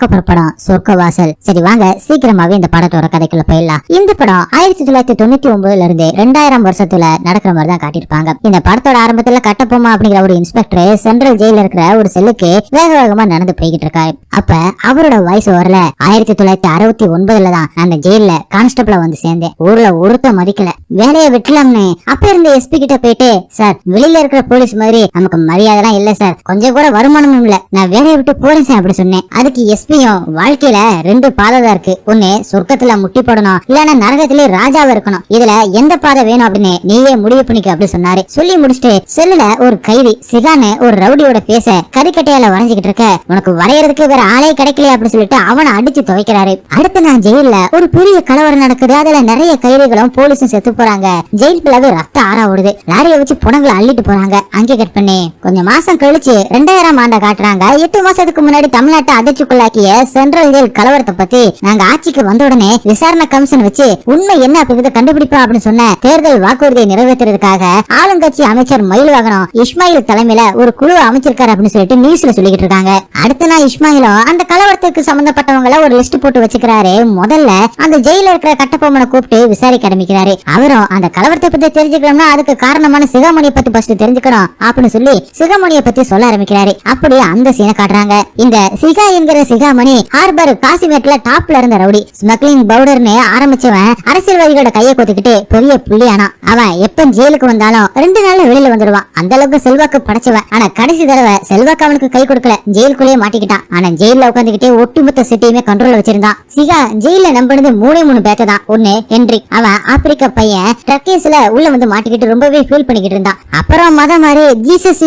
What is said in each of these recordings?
அதுக்கப்புறம் படம் சொர்க்கவாசல். சரி வாங்க சீக்கிரமாவே இந்த படத்தோட கதைக்குள்ள போயிடலாம். இந்த படம் 1999 இருந்து 2000 வருஷத்துல நடக்கிற மாதிரி தான் காட்டியிருப்பாங்க. இந்த படத்தோட ஆரம்பத்துல கட்டபொம்மா அப்படிங்கிற ஒரு இன்ஸ்பெக்டர் சென்ட்ரல் ஜெயில இருக்கிற ஒரு செல்லுக்கு வேக வேகமா நடந்து போய்கிட்டு இருக்காரு. அப்ப அவரோட வயசு வரல 1969 தான் அந்த ஜெயில கான்ஸ்டபிளா வந்து சேர்ந்தேன். ஊர்ல ஒருத்த மதிக்கல, வேலையை விட்டுலாம்னு அப்ப இருந்த எஸ்பி கிட்ட போயிட்டு, சார் வெளியில இருக்கிற போலீஸ் மாதிரி நமக்கு மரியாதை எல்லாம் இல்ல சார், கொஞ்சம் கூட வருமானமும் இல்ல, நான் வேலையை விட்டு போறேன் சார் அப்படி சொன்னேன். அதுக்கு எஸ்பியும், வாழ்க்கையில 2 பாதை தான் இருக்கு, ஒண்ணு சொர்க்கத்துல முட்டி போடணும், இல்லன்னா நரகத்திலே ராஜாவா இருக்கணும், இதுல எந்த பாதை வேணும் அப்படின்னு நீயே முடிவு பண்ணிக்க அப்படி சொன்னாரு. சொல்லி முடிச்சுட்டு செல்லுல ஒரு கைதி சிகான்னு ஒரு ரவுடியோட பேச கறிக்கட்டையால வரைஞ்சுக்கிட்டு இருக்க, உனக்கு வரையறதுக்கு வேற ஆளே கிடைக்கலையே அப்படின்னு சொல்லிட்டு அவனை அடிச்சு துவைக்கிறாரு. அடுத்து நான் ஜெயில ஒரு பெரிய கலவரம் நடக்குது. அதுல நிறைய கைதிகளும் போலீஸும் செத்து போறாங்க. ஜெயில் பிளவு ரத்த ஆறா ஓடுது. லாரியை வச்சு புணங்களை அள்ளிட்டு போறாங்க. அங்கே கட் பண்ணி கொஞ்சம் மாசம் கழிச்சு 2000 ஆண்டை காட்டுறாங்க. 8 மாசத்துக்கு முன்னாடி தமிழ்நாட்டை அதிர்ச்சிக்குள்ளாக்கிய சென்ட்ரல் ஜெயில் கலவரத்தை பத்தி நாங்க ஆட்சிக்கு வந்த உடனே விசாரணை கமிஷன் வச்சு உண்மை என்ன அப்படிங்கறத கண்டுபிடிப்போம் அப்படின்னு சொன்ன தேர்தல் வாக்குறுதியை நிறைவேற்றுறதுக்காக ஆளுங்கட்சி அமைச்சர் மயில்வாகனம் இஸ்மாயில் தலைமையில ஒரு குழு அமைச்சிருக்காரு அப்படின்னு சொல்லிட்டு நியூஸ்ல சொல்லிக்கிட்டு இருக்காங்க. அடுத்த நாள் இஸ்மாயிலும் அந்த கலவரத்துக்கு சம்பந்தப்பட்டவங்கள ஒரு லிஸ்ட் போட்டு வச்சுக்கிறாரு. முதல்ல அந்த ஜெயில இருக்கிற கட்டபொம்மனை கூப்பிட்டு விசாரிக்க ஆரம்பிக்கிறாரு. அவரும் அந்த கலவரத்தை பத்தி தெரிஞ்சுக்கணும்னா அதுக்கு காரணமான சிகாமணியை பத்தி ஃபர்ஸ்ட் தெரிஞ்சுக்கணும் அப்படின்னு சொல்லி சிகாமணியை பத்தி சொல்ல ஆரம்பிக்கிறாரு. அப்படியே அந்த சீனை காட்டுறாங்க. இந்த சிகா என்கிற சிகாமணி ஹார்பர் காசிமேட்ல டாப்ல இருந்த ரவுடி, ஸ்மக்லிங் பவுடர்னு ஆரம்பிச்சவன் அரசியல்வாதிகளோட கையை கொத்திக்கிட்டு பெரிய புள்ளியானா. அவன் எப்ப ஜெயிலுக்கு வந்தாலும் 2 நாள்ல வெளியில வந்துடுவான். அந்த அளவுக்கு செல்வாக்கு படைச்சவன். ஆனா கடைசி தடவை செல்வாக்கு அவனுக்கு கை கொடுக்கல, ஜெயிலுக்குள்ளேயே மாட்டிக்கிட்டான். ஆனா ஜெயில உட்காந்துக்கிட்டே ஒட்டுமொத்த சிட்டியுமே கண்ட்ரோல் வச்சிருந்தான். சிகா ஜெயில நம்பினது 3 பேக்க தான். ஒண்ணு ஹென்றி, அவன் ஆப்பிரிக்கா பையன், ட்ரக்கேஸ்ல உள்ள வந்து மாட்டிக்கிட்டு ரொம்பவே ஃபீல் பண்ணிக்கிட்டு இருந்தான். அப்புறம் மதம் மாதிரி ஜீசஸ்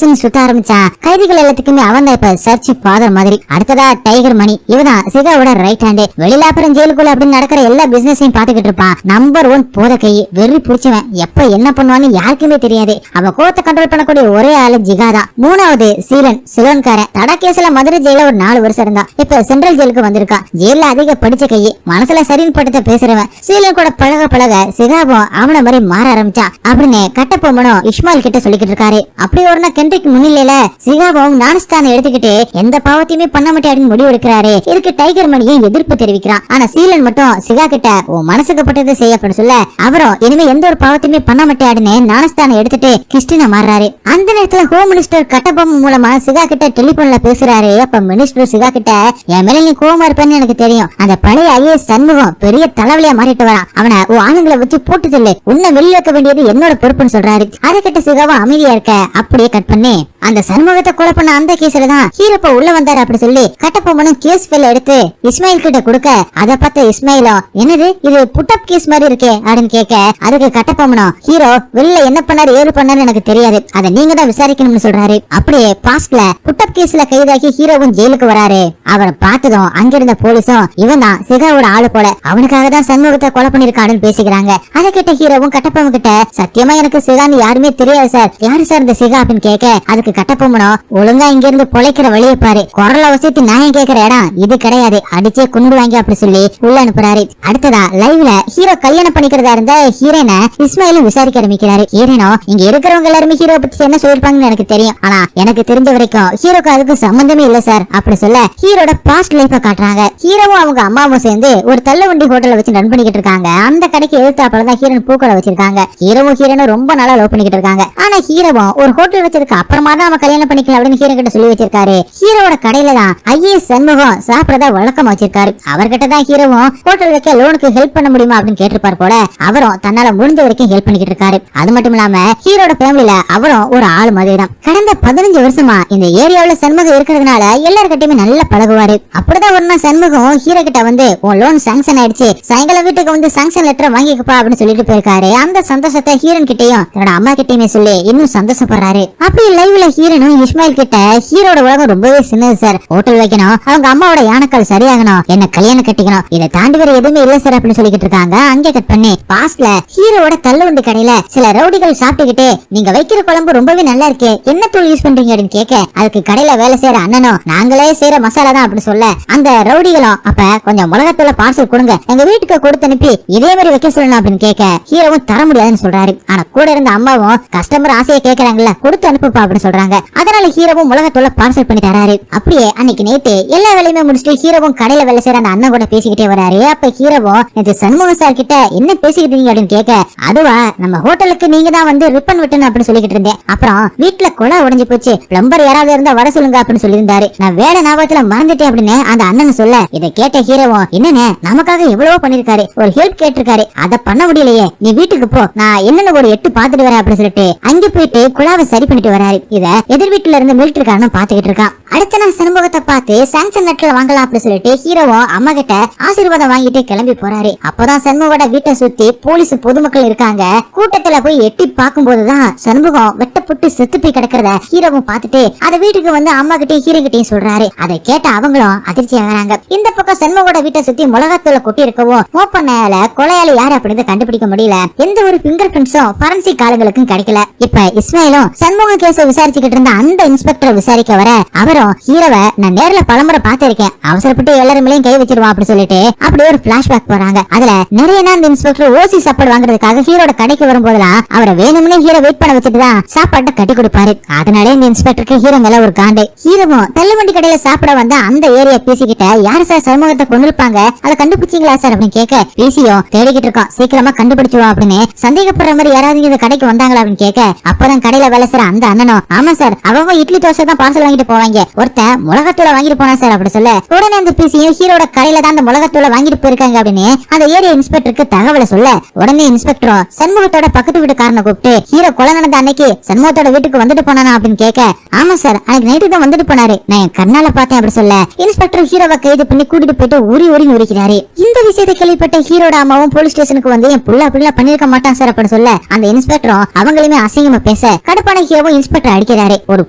சுத்த ஆரம்பிச்சான். கைதிகள் எல்லாத்துக்குமே அவன் தான் இப்ப சர்ச் ஃபாதர் மாதிரி. அடுத்ததா டைகர் மணி, இவதான் சிகாவோட ரைட் ஹேண்ட். வெளியில அப்புறம் ஜெயிலுக்குள்ள அப்படின்னு நடக்கிற எல்லா பிசினஸையும் பாத்துக்கிட்டு இருப்பான். நம்பர் 1 போத கை, வெறி பிடிச்சவன். எப்ப என்ன பண்ணுவான்னு யாருக்குமே தெரியாது. அவன் கோவத்தை கண்ட்ரோல் பண்ணக்கூடிய ஒரே ஆளு ஜிகா தான். 3வது சீலன், சிலோன்காரன். தடா கேஸ்ல மதுரை ஜெயில ஒரு 4 வருஷம் இருந்தான். இப்ப சென்ட்ரல் ஜெயிலுக்கு வந்திருக்கான். ஜெயில அதிக படிச்ச கை, மனசுல சரின்னு படுத்த பேசுறவன். சீலன் கூட பழக பழக சிகாவும் அவன மாதிரி மாற ஆரம்பிச்சான் அப்படின்னு கட்டபொம்மனும் இஸ்மாயில் கிட்ட சொல்லிக்கிட்டு இருக்காரு. அப்படி ஒரு நாள் கென்ட்ரிக் முன்னிலையில சிகாவும் நான்ஸ்தானை எடுத்துக்கிட்டு எந்த பாவத்தையுமே பண்ண மாட்டேன்னு முடிவு எடுக்கிறாரு. இதுக்கு டைகர் மணியும் எதிர்ப்பு தெரிவிக்கிறான். ஆனா சீலன் மட்டும் சிகா கிட்ட உன் மனசுக்கு பட்டதை செய்ய அப்படின்னு சொல்ல, அவரும் இனிமே எந்த ஒரு பாவத்தையுமே பண்ண மாட்டேன்னு நான்ஸ்தானை எடுத்துட்டு கிறிஸ்டினா மாறுறாரு. அந்த நேரத்துல ஹோம் மினிஸ்டர் கட்டபொம்மன் மூலமா சிகா கிட்ட டெலிபோன்ல பேசுறாரு. அப்ப மினிஸ்டர் சிகா கிட்ட, என் மேல நீ கோவமா இருப்பேன்னு எனக்கு தெரியும், அந்த பழைய ஐஏஎஸ் சண்முகம் பெரிய தலைவலியா மாறிட்டு வரான், அவனை ஆளுங்களை வச்சு போட்டு தள்ளு, உன்னை வெளியே வைக்க வேண்டியது என்னோட பொறுப்புன்னு சொல்றாரு. அதை கிட்ட சிகாவும் அமைதியா இருக்க. அப்படியே கட் பண்ணி அந்த சண்முகத்தை கொலை பண்ண அந்த கேஸ்ல தான் ஹீரோப்ப உள்ள வந்தாரு அப்படி சொல்லி கட்டபொம்மனும் கேஸ் ஃபைல் எடுத்து இஸ்மாயில் கிட்ட கொடுக்க, அதை பார்த்த இஸ்மாயிலும், என்னது இது புட்டப் கேஸ் மாதிரி இருக்கே அப்படின்னு கேட்க, அதுக்கு கட்டபொம்மனும், ஹீரோ வெளியில என்ன பண்ணாரு ஏது பண்ணாரு எனக்கு தெரியாது, அதை நீங்க தான் விசாரிக்கணும்னு சொல்றாரு. அப்படியே பாஸ்ட்ல புட்டப் கேஸ்ல கைதாகி ஹீரோவும் ஜெயிலுக்கு வராரு. அவரை பார்த்ததும் அங்கிருந்த போலீஸும், இவன் தான் சிகாவோட ஆளு போல, அவனுக்காக தான் சண்முகத்தை கொலை பண்ணிருக்கான்னு பேசிக்கிறாங்க. அதை கேட்ட ஹீரோவும் கட்டபொம்மன் கிட்ட, சத்தியமா எனக்கு சிகான்னு யாருமே தெரியாது சார், யாரு சார் இந்த சிகா அப்படின்னு கேட்க, அதுக்கு கட்டபொம்மனும், ஒழுங்கா இங்க இருந்து பொழைக்கிற வழியை பாரு, குரல வசதி நியாயம் கேட்கிற இடம் இது கிடையாது, அடிச்சே குண்டு வாங்கி அப்படி சொல்லி உள்ள அனுப்புறாரு. அடுத்ததா லைவ்ல ஹீரோ கல்யாணம் பண்ணிக்கிறதா இருந்த ஹீரோனை இஸ்மாயிலும் விசாரிக்க ஆரம்பிக்கிறாரு. ஹீரோனோ, இங்க இருக்கிறவங்க எல்லாருமே ஹீரோ பத்தி என்ன சொல்லிருப்பாங்கன்னு எனக்கு தெரியும், ஆனா எனக்கு தெரிஞ்ச வரைக்கும் ஹீரோக்கு அதுக்கு சம்பந்தமே இல்ல சார் அப்படி சொல்ல, ஹீரோட பாஸ்ட் லைஃப காட்டுறாங்க. ஹீரோவும் அவங்க அம்மாவும் சேர்ந்து ஒரு தள்ளுவண்டி ஹோட்டல்ல வச்சு ரன் பண்ணிக்கிட்டு இருக்காங்க. அந்த கடைக்கு எதிர்த்தாப்புலதான் ஹீரோன் பூக்களை வச்சிருக்காங்க. ஹீரோவும் ஹீரோனும் ரொம்ப நாளா லவ் பண்ணிக்கிட்டு இருக்காங்க. ஆனா ஹீரோவும் ஒரு ஹோட்டல் வச்சிருக்க அப்புறமா தான் அவன் கல்யாணம் பண்ணிக்கலாம் அப்படின்னு ஹீரோ கிட்ட சொல்லி வச்சிருக்காரு. ஹீரோட கடையில தான் ஐஏஎஸ் சண்முகம் சாப்பிடறதா வழக்கமா வச்சிருக்காரு. அவர்கிட்ட தான் ஹீரோவும் ஹோட்டல் வைக்க லோனுக்கு ஹெல்ப் பண்ண முடியுமா அப்படின்னு கேட்டிருப்பார் போல. அவரும் தன்னால முடிஞ்ச வரைக்கும் ஹெல்ப் பண்ணிக்கிட்டு இருக்காரு. அது மட்டும் இல்லாம ஹீரோட ஃபேமிலில அவரும் ஒரு ஆள் மாதிரி தான். கடந்த 15 வருஷமா இந்த ஏரியாவுல சண்முகம் இருக்கிறதுனால எல்லார்கிட்டயுமே நல்லா பழகுவாரு. அப்படிதான் ஒரு நாள் சண்முகம் ஹீரோ கிட்ட வந்து, உன் லோன் சாங்ஷன் ஆயிடுச்சு, சாயங்காலம் வீட்டுக்கு வந்து சாங்ஷன் லெட்டர் வாங்கிக்கப்பா அப்படின்னு சொல்லிட்டு போயிருக்காரு. அந்த சந்தோஷத்தை ஹீரோன் கிட்டையும் தன்னோட அம்மா கிட்டையுமே சொல்லி இன்னும் சந்தோஷப்படுறாரு. அப்படி லைவ்ல ஹீரோனும் இஸ்மாயில் கிட்ட, ஹீரோட உலகம் ரொம்பவே சின்னது சார், ஹோட்டல் வைக்கணும், அவங்க அம்மாவோட யானைக்கால் சரியாகணும், என்ன கல்யாணம் கட்டிக்கணும், இதை தாண்டி வேற எதுவுமே இல்ல சார் அப்படின்னு சொல்லிக்கிட்டு இருக்காங்க. அங்கே கட் பண்ணி பாஸ்ட்ல ஹீரோட தள்ளுவண்டி கடையில சில ரவுடிகள் சாப்பிட்டுக்கிட்டு, நீங்க வைக்கிற குழம்பு ரொம்பவே நல்லா இருக்கு, என்ன தூள் யூஸ் பண்றீங்க அப்படின்னு கேட்க, அதுக்கு கடையில வேலை செய்யற அண்ணனும், நாங்களே செய்யற மசாலா தான் அப்படின்னு சொல்ல, அந்த ரவுடிகளும், அப்ப கொஞ்சம் மிளகாத்தூள பார்சல் கொடுங்க, எங்க வீட்டுக்கு கொடுத்து அனுப்பி இதே மாதிரி வைக்க சொல்லணும் அப்படின்னு கேட்க, ஹீரோவும் தர முடியாதுன்னு சொல்றாரு. ஆனா கூட இருந்த அம்மாவும், கஸ்டமர் ஆசையை கேட்கறாங்கல்ல, கொடுத்து அனுப்புப்பா அப்படின்னு சொல்றாங்க. அதனால ஹீரோவும் மிளகாத்தூள பார்சல் பண்ணி தராரு. அப்படியே அன்னைக்கு நைட்டு எல்லா வேலையுமே முடிச்சுட்டு ஹீரோவும் கடையில வேலை செய்யற அந்த அண்ணன் கூட பேசிக்கிட்டே வராரு. அப்ப ஹீரோவும் நேற்று சண்முகம் சார் கிட்ட என்ன பேசிக்கிட்டு இருக்கீங்க அப்படின்னு கேட்க, அதுவா நம்ம ஹோட்டலுக்கு நீங்க தான் வந்து ரிப்பன் விட்டணும் அப்படின்னு சொல்லிக்கிட்டு இருந்தேன். அப்புறம் வீட்டுல கொலை உடைஞ்சு போச்சு, பிளம்பர் யாராவது இருந்தா வர சொல்லுங்க அப்படின்னு சொல்லியிருந்தாரு. நான் வேலை ஞாபகத்துல மறந்துட்டேன் அப்படின்னு அந்த அண்ணன் சொல்ல, இதை கேட்ட ஹீரோவும் என்னன்னு நமக்காக எவ்வளவோ பண்ணிருக்காரு, ஒரு ஹெல்ப் கேட்டிருக்காரு, அதை பண்ண முடியலையே, நீ வீட்டுக்கு போ, நான் என்னன்னு ஒரு 8 பாத்துட்டு வரேன் அப்படின்னு சொல்லிட்டு அங்க போயிட்டு குழாவை சரி பண்ணிட்டு வராரு. இத எதிர் வீட்டுல இருந்து மிலிட்டரிக்காரன் பாத்துக்கிட்டு இருக்கான். அடுத்த நாள் சண்முகத்தை பார்த்து சாம்சங் நெட்ல வாங்கலாம் அப்படின்னு சொல்லிட்டு ஹீரோவும் அம்மா கிட்ட ஆசீர்வாதம் வாங்கிட்டு கிளம்பி போறாரு. அப்பதான் சண்முகோட வீட்டை சுத்தி போலீஸ் பொதுமக்கள் இருக்காங்க. கூட்டத்துல போய் எட்டி பார்க்கும் போதுதான் சண்முகம் வெட்டப்பட்டு செத்து போய் கிடக்கிறத ஹீரோவும் பார்த்துட்டு அதை வீட்டுக்கு வந்து அம்மா கிட்டயும் ஹீரோ கிட்டயும் சொல்றாரு. அதை கேட்ட அவங்களும் அதிர்ச்சி ஆகிறாங்க. இந்த பக்கம் சண்முகோட வீட்டை சுத்தி மிளகாத்தூளை கொட்டி இருக்கவும் மோப்பனால கொலையாளி யாரு அப்படின்னு கண்டுபிடிக்க முடியல. எந்த ஒரு பிங்கர் பிரிண்ட்ஸும் ஃபாரன்சிக் ஆளுங்களுக்கும் கிடைக்கல. இப்ப இஸ்மாயிலும் சண்முக கேஸை விசாரிச்சுக்கிட்டு இருந்த அந்த இன்ஸ்பெக்டரை விசாரிக்க வர அவரும் ஹீரோவை நான் நேர்ல பலமுறை பார்த்திருக்கேன், அவசரப்பட்டு எல்லாருமேலையும் கை வச்சிருவான் அப்படின்னு சொல்லிட்டு அப்படியே ஒரு பிளாஷ்பேக் போறாங்க. அதுல நிறைய நாள் இந்த இன்ஸ்பெக்டர் ஓசி சாப்பாடு வாங்குறதுக்காக ஹீரோட கடைக்கு வரும்போதெல்லாம் அவரை வேணும்னே ஹீரோ வெயிட் பண்ண வச்சுட்டு தான் சாப்பாட்டை கட்டி கொடுப்பாரு. அதனாலே இந்த இன்ஸ்பெக்டருக்கு ஹீரோ மேல ஒரு காண்டு. ஹீரோவும் தள்ளுவண்டி கடையில சாப்பிட வந்த அந்த ஏரியா பேசிக்கிட்ட யாரு சார் சமூகத்தை கொண்டிருப்பாங்க, அதை கண்டுபிடிச்சீங்களா சார் அப்படின்னு கேட்க, பேசியும் தேடிக்கிட்டு இருக்கோம், சீக்கிரமா கண்டுபிடிச்சுவோம் அப்படின்னு சந்தேகப்படுற மாதிரி யாராவது இந்த கடைக்கு வந்தாங்களா அப்படின்னு கேட்க, அப்பதான் கடையில வேலை செய்ற அந்த அண்ணனும் ஆமா சார் அவங்க இட்லி தோசை தான் பார்சல் வாங்கிட்டு போவாங்க, ஒருத்தன் மிளகாத்தூளை வாங்கிட்டு போனா சார் அப்படி சொல்ல, உடனே அந்த பேசியும் ஹீரோட கடையில தான் அந்த மிளகாத்தூளை வாங்கிட்டு போயிருக்காங்க அப்படின்னு அந்த ஏரியா இன்ஸ்பெக்டருக்கு தகவலை சொல்ல, உடனே இன்ஸ்பெக்டரும் சண்முகத்தோட பக்கத்து வீட்டுக்காரனை கூப்பிட்டு ஹீரோ கொலை நடந்த அன்னைக்கு சண்முகத்தோட வீட்டுக்கு வந்துட்டு போனானா அப்படின்னு கேட்க, ஆமா சார் அன்னைக்கு நைட்டு தான் வந்துட்டு போனாரு, நான் என் கண்ணால பார்த்தேன் அப்படி சொல்ல, இன்ஸ்பெக்டர் ஹீரோவை கைது பண்ணி கூட்டிட்டு போயிட்டு உரி உரிக்கிறாரு. இந்த விஷயத்தை கேள்விப்பட்ட ஹீரோட அம்மாவும் போலீஸ் ஸ்டேஷனுக்கு வந்து என் புள்ள அப்படிலாம் பண்ணிருக்க மாட்டான் சார் அப்படின்னு சொல்ல, அந்த இன்ஸ்பெக்டரும் அவங்களுமே அசிங்கமா பேச கடுப்பான ஹீரோவும் இன்ஸ்பெக்டர் அடிக்கிறாரு. ஒரு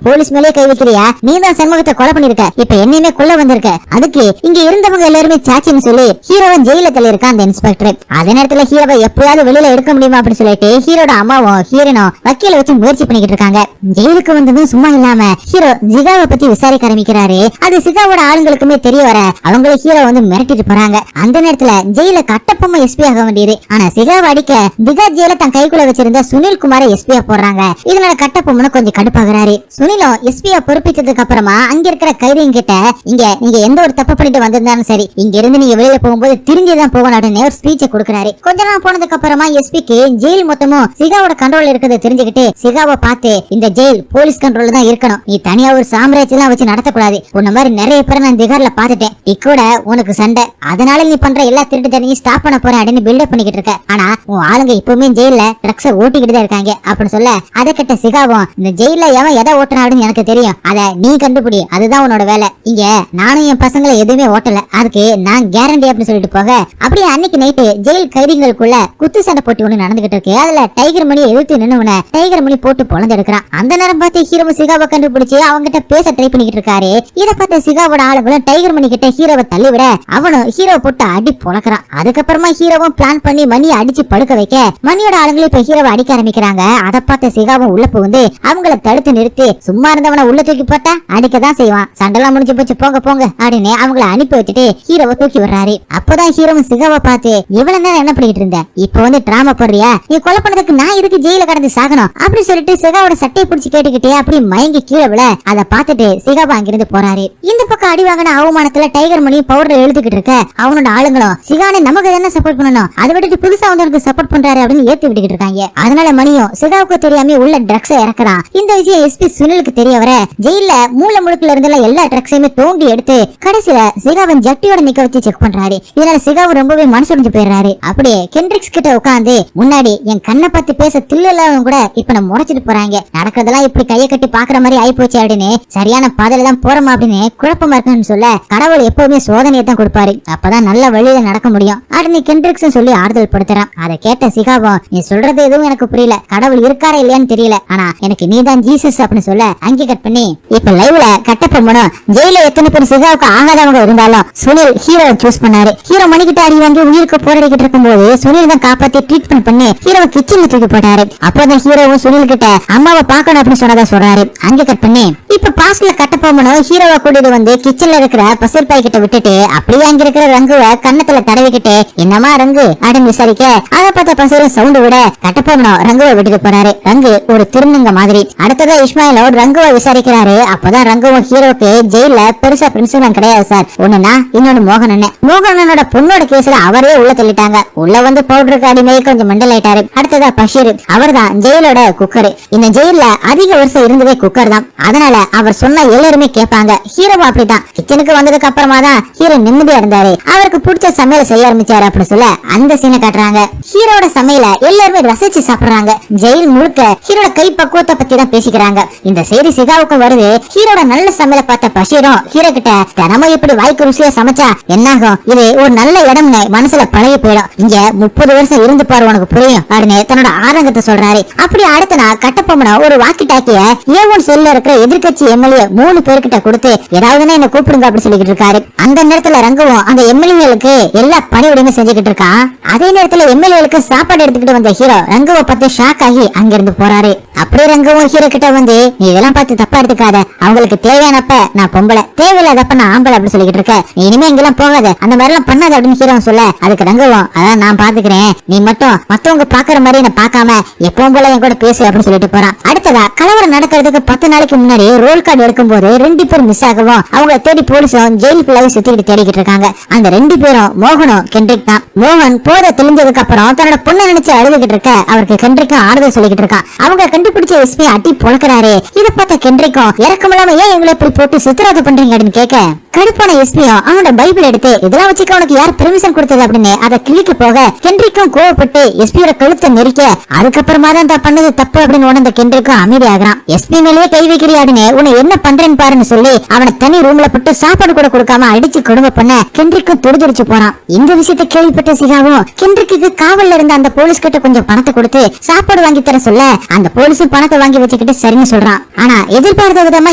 போலீஸ் மேலே கை வைக்கிறியா, நீ தான் சண்முகத்தை கொலை பண்ணிருக்க, இப்ப என்னையுமே கொல்ல வந்திருக்க, அதுக்கு இங்க இருந்தவங்க எல்லாருமே சாச்சின்னு சொல்லி ஹீரோவன் ஜெயில தள்ளி இருக்கான் அந்த இன்ஸ்பெக்டர். அதே நேரத்துல ஹீரோவை எப்படியாவது வெளியில எடுக்க முடியுமா அப்படின்னு சொல்லிட்டு ஹீரோட அம்மாவும் ஹீரோனும் வக்கீல வச்சு முயற்சி பண்ணிக்கிட்டு இருக்காங்க. ஜெயிலுக்கு வந்ததும் சும்மா இல்லாம ஹீரோ ஜிகாவை பத்தி விசாரிக்க ஆரம்பிக்கிறாரு. அது சிகாவோட ஆளுங்களுக்குமே தெரிய வர அவங்கள ஹீரோ வந்து மிரட்டிட்டு போறாங்க. அந்த நேரத்துல ஜெயில கட்டப்பொம்மை எஸ்பி ஆக வேண்டியது, ஆனா சிகாவை அடிக்க திகார் ஜெயில தன் கைக்குள்ள வச்சிருந்த சுனில் குமார எஸ்பியா போடுறாங்க. இதனால கட்டப்பொம்மனு கொஞ்சம் கடுப்பாகிறாரு. சுனிலும் எஸ்பியா பொறுப்பிச்சதுக்கு அப்புறமா அங்க இருக்கிற கைதிங்க கிட்ட இங்க நீங்க எந்த ஒரு தப்பு பண்ணிட்டு வந்திருந்தாலும் சரி, இங்க இருந்து நீங்க வெளியில போகும்போது திரும்பிதான் போகணும் அப்படின்னு ஒரு ஸ்பீச்சை கொடுக்கறாரு. கொஞ்ச நாள் போனதுக்கு அப்புறமா எஸ்பிக்கு ஜெயில் மொத்தமும் சிகாவோட கண்ட்ரோல் இருக்கிறத தெரிஞ்சுக்கிட்டு சிகாவை பார்த்து இந்த ஜெயில் போலீஸ் கண்ட்ரோல் தான் இருக்கணும், நீ தனியா ஒரு சாம்ராஜ்யம் வச்சு நடத்தக்கூடாது, உன்ன மாதிரி நிறைய பேரை நான் திகார்ல பாத்துட்டேன், இக்கூட உனக்கு சண்டை, அதனால நீ பண்ற எல்லா திருட்டு தனியும் ஸ்டாப் பண்ண போறேன் அப்படின்னு பில்டப் பண்ணிக்கிட்டு இருக்க, ஆனா உன் ஆளுங்க இப்பவுமே ஜெயில ட்ரக்ஸ ஓட்டிக்கிட்டு தான் இருக்காங்க அப்படின்னு சொல்ல, அதை கிட்ட சிகாவும் இந்த ஜெயில எவன் எதை ஓட்டுறான் அப்படின்னு எனக்கு தெரியும், அத நீ கண்டுபிடி, அதுதான் உன்னோட வேலை, இங்க நானும் என் பசங்களை எதுவுமே ஓட்டல, அதுக்கு நான் கேரண்டி அப்படின்னு சொல்லிட்டு போக, அப்படியே அன்னைக்கு நைட்டு ஜெயில் கைதிகளுக்குள்ள குத்து சண்டை போட்டி ஒண்ணு நடந்துகிட்டு இருக்கு. அதுல டைகர் மணி எதிர்த்து நின்னுவன டைகர் மணி போட்டு பொழந்து எடுக்கிறான். அந்த நேரம் பார்த்து ஹீரோ சிகாவை கண்டுபிடிச்சு அவங்க கிட்ட பேச ட்ரை பண்ணிக்கிட்டு இருக்காரு. இத பார்த்த சிகாவோட ஆளுங்களும் டைகர் மணி கிட்ட ஹீரோவை தள்ளி விட அவனும் ஹீரோ போட்டு அடி பொழக்கிறான். அதுக்கப்புறமா ஹீரோவும் பிளான் பண்ணி மணியை அடிச்சு படுக்க வைக்க மணியோட ஆளுங்களும் இப்ப ஹீரோவை அடிக்க ஆரம்பிக்கிறாங்க. அதை பார்த்த சிகாவும் உள்ள புகுந்து அவங்கள தடுத்து நிறுத்தி சும்மா இருந்தவனை உள்ள தூக்கி போட்டா அடிக்கதான் செய்வான், சண்டெல்லாம் முடிஞ்சு போச்சு போங்க போங்க அப்படின்னு அவங்கள அனுப்பி வச்சுட்டு ஹீரோவை தூக்கி விடுறாரு. அப்பதான் ஹீரோவும் சிகாவை பார்த்து இவ்வளவு நேரம் என்ன பண்ணிட்டு இருந்த, இப்ப வந்து டிராமா போடுறியா, நீ கொலை பண்ணதுக்கு நான் இதுக்கு ஜெயில கடந்து சாகணும் அப்படின்னு சொல்லிட்டு சிகாவோட சட்டையை பிடிச்சி கேட்டுக்கிட்டே அப்படி மயங்கி கீழே விழ அதை பார்த்துட்டு சிகாவா அங்கிருந்து போறாரு. இந்த பக்கம் அடி வாங்கின அவமானத்துல டைகர் மணி பவுடர் எழுத்துக்கிட்டு இருக்க அவனோட ஆளுங்களும் சிகானை நமக்கு என்ன சப்போர்ட் பண்ணணும், அதை விட்டுட்டு புதுசா வந்து சப்போர்ட் பண்றாரு அப்படின்னு ஏத்தி விட்டுக்கிட்டு இருக்காங்க. அதனால மணியும் சிகாவுக்கு தெரியாம உள்ள ட்ரக்ஸை இறக்குறான். இந்த விஷயம் எஸ்பி சுனிலுக்கு தெரிய வர ஜெயில மூல முடுக்குல இருந்த எல்லா ட்ரக்ஸையுமே தோண்டி எடுத்து கடைசியில சிகாவன் ஜட்டியோட நிக்க வச்சு செக் பண்றாரு. இதனால சிகாவு ரொம்பவே மனசுடைஞ்சு போயிடுறாரு. அப்படியே கென்ட்ரிக்ஸ் கிட்ட உட்காந்து முன்னாடி என் கண்ணை பார்த்து பேச தில்லெல்லாம் கூட இப்ப நம்ம முறைச்சிட்டு போறாங்க, நடக்கிறதெல்லாம் இப்படி கையை கட்டி பாக்குற மாதிரி ஆயி போச்சு அப்படின்னு சரியான பாதையில தான் போறோமா அப்படின்னு குழப்பமா இருக்குன்னு சொல்ல கடவுள் எப்பவுமே சோதனையை தான் கொடுப்பாரு, அப்பதான் நல்ல வழியில நடக்க முடியும் அப்படின்னு கென்ட்ரிக்ஸ் சொல்லி ஆறுதல் படுத்துறான். அதை கேட்ட சிகாவும் நீ சொல்றது எதுவும் எனக்கு புரியல, கடவுள் இருக்காரா இல்லையான்னு தெரியல, ஆனா எனக்கு நீதான் ஜீசஸ் அப்படின்னு சொல்ல அங்கே கட் பண்ணி இப்ப லைவ்ல கட்டப்பொம்மனும் ஜெயில எத்தனை பேர் சிகாவுக்கு ஆகாதவங்க இருந்தாலும் சுனில் ஹீரோ சூஸ் பண்ணாரு. ஹீரோ மணிக்கிட்ட அடி வாங்கி உயிருக்கு போராடிக்கிட்டு இருக்கும்போது சுனில் தான் காப்பாத்தி ட்ரீட்மெண்ட் பண்ணி ஹீரோவை கிச்சன்ல தூக்கி போட்டாரு. அப்பதான் ஹீரோவும் சுனில் கிட்ட அம்மாவை பாக்கணும் அப்படின்னு சொன்னதா சொல்றாரு. அங்கே கட் பண்ணி இப்ப பாஸ்ட்ல கட்டப்பொம்மனும் ஹீரோவை கூட்டிட்டு வந்து கிச்சன்ல இருக்கிற பசல் பாய் கிட்ட விட்டுட்டு அப்படியே அங்க இருக்கிற ரங்குவை கண்ணத்துல தடவிக்கிட்டு என்னமா ரங்கு அப்படின்னு விசாரிக்க அதை பார்த்த பசலும் சவுண்ட் விட கட்டப்பொம்மனும் ரங்குவை விட்டுட்டு போறாரு. ரங்கு ஒரு திருநங்க மாதிரி. அடுத்ததா இஸ்மாயிலோ ரங்குவை விசாரிக்கிறாரு. அப்பதான் ரங்குவும் ஹீரோக்கு ஜெயில பெருசா முழுசா பிரின்சிபல் கிடையாது சார். ஒண்ணுனா இன்னொன்னு மோகன் அண்ணன். மோகன் அண்ணனோட பொண்ணோட கேஸ்ல அவரே உள்ள தள்ளிட்டாங்க. உள்ள வந்து பவுடருக்கு அடிமை கொஞ்சம் மெண்டல் ஆயிட்டாரு. அடுத்ததா பஷீர், அவர் தான் ஜெயிலோட குக்கர். இந்த ஜெயில அதிக வருஷம் இருந்ததே குக்கர் தான். அதனால அவர் சொன்ன எல்லாருமே கேட்பாங்க. ஹீரோவும் அப்படிதான். கிச்சனுக்கு வந்ததுக்கு அப்புறமா தான் ஹீரோ நிம்மதியா இருந்தாரு. அவருக்கு பிடிச்ச சமையல செய்ய ஆரம்பிச்சாரு அப்படின்னு சொல்ல அந்த சீனை காட்டுறாங்க. ஹீரோட சமையல எல்லாருமே ரசிச்சு சாப்பிடுறாங்க. ஜெயில் முழுக்க ஹீரோட கை பக்குவத்தை பத்தி தான் பேசிக்கிறாங்க. இந்த செய்தி சிகாவுக்கும் வருது. ஹீரோட நல்ல சமையல பார்த்த பஷீரும் ஹீரோ கிட்ட தினமும் இப்படி வாய்க்கு ருசியா சமைச்சா என்னாகும், இது ஒரு நல்ல இடம்னு மனசுல பழகி போயிடும். இங்க 30 வருஷம் இருந்து பாரு உனக்கு புரியும் அப்படின்னு தன்னோட ஆதங்கத்தை சொல்றாரு. அப்படி அடுத்த நாள் கட்டப்பொம்மன ஒரு வாக்கி டாக்கிய ஏவன் செல்ல இருக்கிற எதிர்கட்சி எம்எல்ஏ 3 பேர்கிட்ட கொடுத்து ஏதாவதுன்னா என்ன கூப்பிடுங்க அப்படின்னு சொல்லிட்டு இருக்காரு. அந்த நேரத்துல ரங்குவும் அந்த எம்எல்ஏகளுக்கு எல்லா பணி உடைமை செஞ்சுக்கிட்டு இருக்கான். அதே நேரத்துல எம்எல்ஏகளுக்கு சாப்பாடு எடுத்துக்கிட்டு வந்த ஹீரோ ரங்குவை பார்த்து ஷாக் ஆகி அங்கிருந்து போறாரு. அப்படியே ரங்குவும் ஹீரோ கிட்ட வந்து நீ இதெல்லாம் பார்த்து தப்பா எடுத்துக்காத, அவங்களுக்கு தேவையானப்ப நான் பொம்பளை, தேவையில்லாதப்ப நான் ஆம்பளை அப்படின்னு சொல்லிட்டு இருக்க, நீ இனிமே இங்கெல்லாம் போகாத, அந்த மாதிரி எல்லாம் பண்ணாத அப்படின்னு ஹீரோ சொல்ல அதுக்கு ரங்குவும் அதான் நான் பாத்துக்கிறேன், நீ மட்டும் மத்தவங்க பாக்குற மாதிரி என்ன பாக்காம எப்பவும் போல என் கூட பேசு அப்படின்னு சொல்லிட்டு போறான். அடுத்ததா கலவரம் நடக்கிறதுக்கு 10 நாளைக்கு முன்னாடி ரோல் கார்டு எடுக்கும் போது 2 பேர் மிஸ் ஆகவும் அவங்க தேடி போலீஸும் ஜெயில் பிள்ளைய சுத்திக்கிட்டு தேடிக்கிட்டு இருக்காங்க. அந்த 2 பேரும் மோகனும் கென்ட்ரிக் தான். மோகன் போத தெளிஞ்சதுக்கு அப்புறம் தன்னோட பொண்ணை நினைச்சு அழுதுகிட்டு இருக்க அவருக்கு கென்ட்ரிக்கும் ஆறுதல் சொல்லிக்கிட்டு இருக்கான். அவங்க கண்டுபிடிச்ச எஸ்பி அட்டி பொழக்கிறாரு. இத பார்த்த கென்ட்ரிக்கும் இறக்கமில்லாம ஏன் எங்களை போட்டு சித்திரவதை பண்றீங்க அப்படின்னு கேட்க கடுப்பான எஸ்பியும் அவனோட பைபிள் எடுத்து இதெல்லாம் வச்சுக்க உனக்கு யார் பெர்மிஷன் கொடுத்தது அப்படின்னு அதை கிளிக்க போக கென்ட்ரிக்கும் கோவப்பட்டு எஸ்பியோட கழுத்தை நெரிக்க அதுக்கப்புறமா தான் தான் பண்ணது தப்பு அப்படின்னு உணர்ந்த கென்ட்ரிக்கும் அமைதியாகிறான். எஸ்பி மேலேயே கை வைக்கிறியாடுன்னு உன்னை என்ன பண்றேன்னு பாருன்னு சொல்லி அவனை தனி ரூம்ல போட்டு சாப்பாடு கூட கொடுக்காம அடிச்சு கொடுமை பண்ண கென்ட்ரிக்கும் துடிதுடிச்சு போறான். இந்த விஷயத்தை கேள்விப்பட்ட சிகாவும் கென்ட்ரிக்கு காவல்ல இருந்த அந்த போலீஸ் கிட்ட கொஞ்சம் பணத்தை கொடுத்து சாப்பாடு வாங்கி தர சொல்ல அந்த போலீஸும் பணத்தை வாங்கி வச்சுக்கிட்டு சரின்னு சொல்றான். ஆனா எதிர்பார்த்த விதமா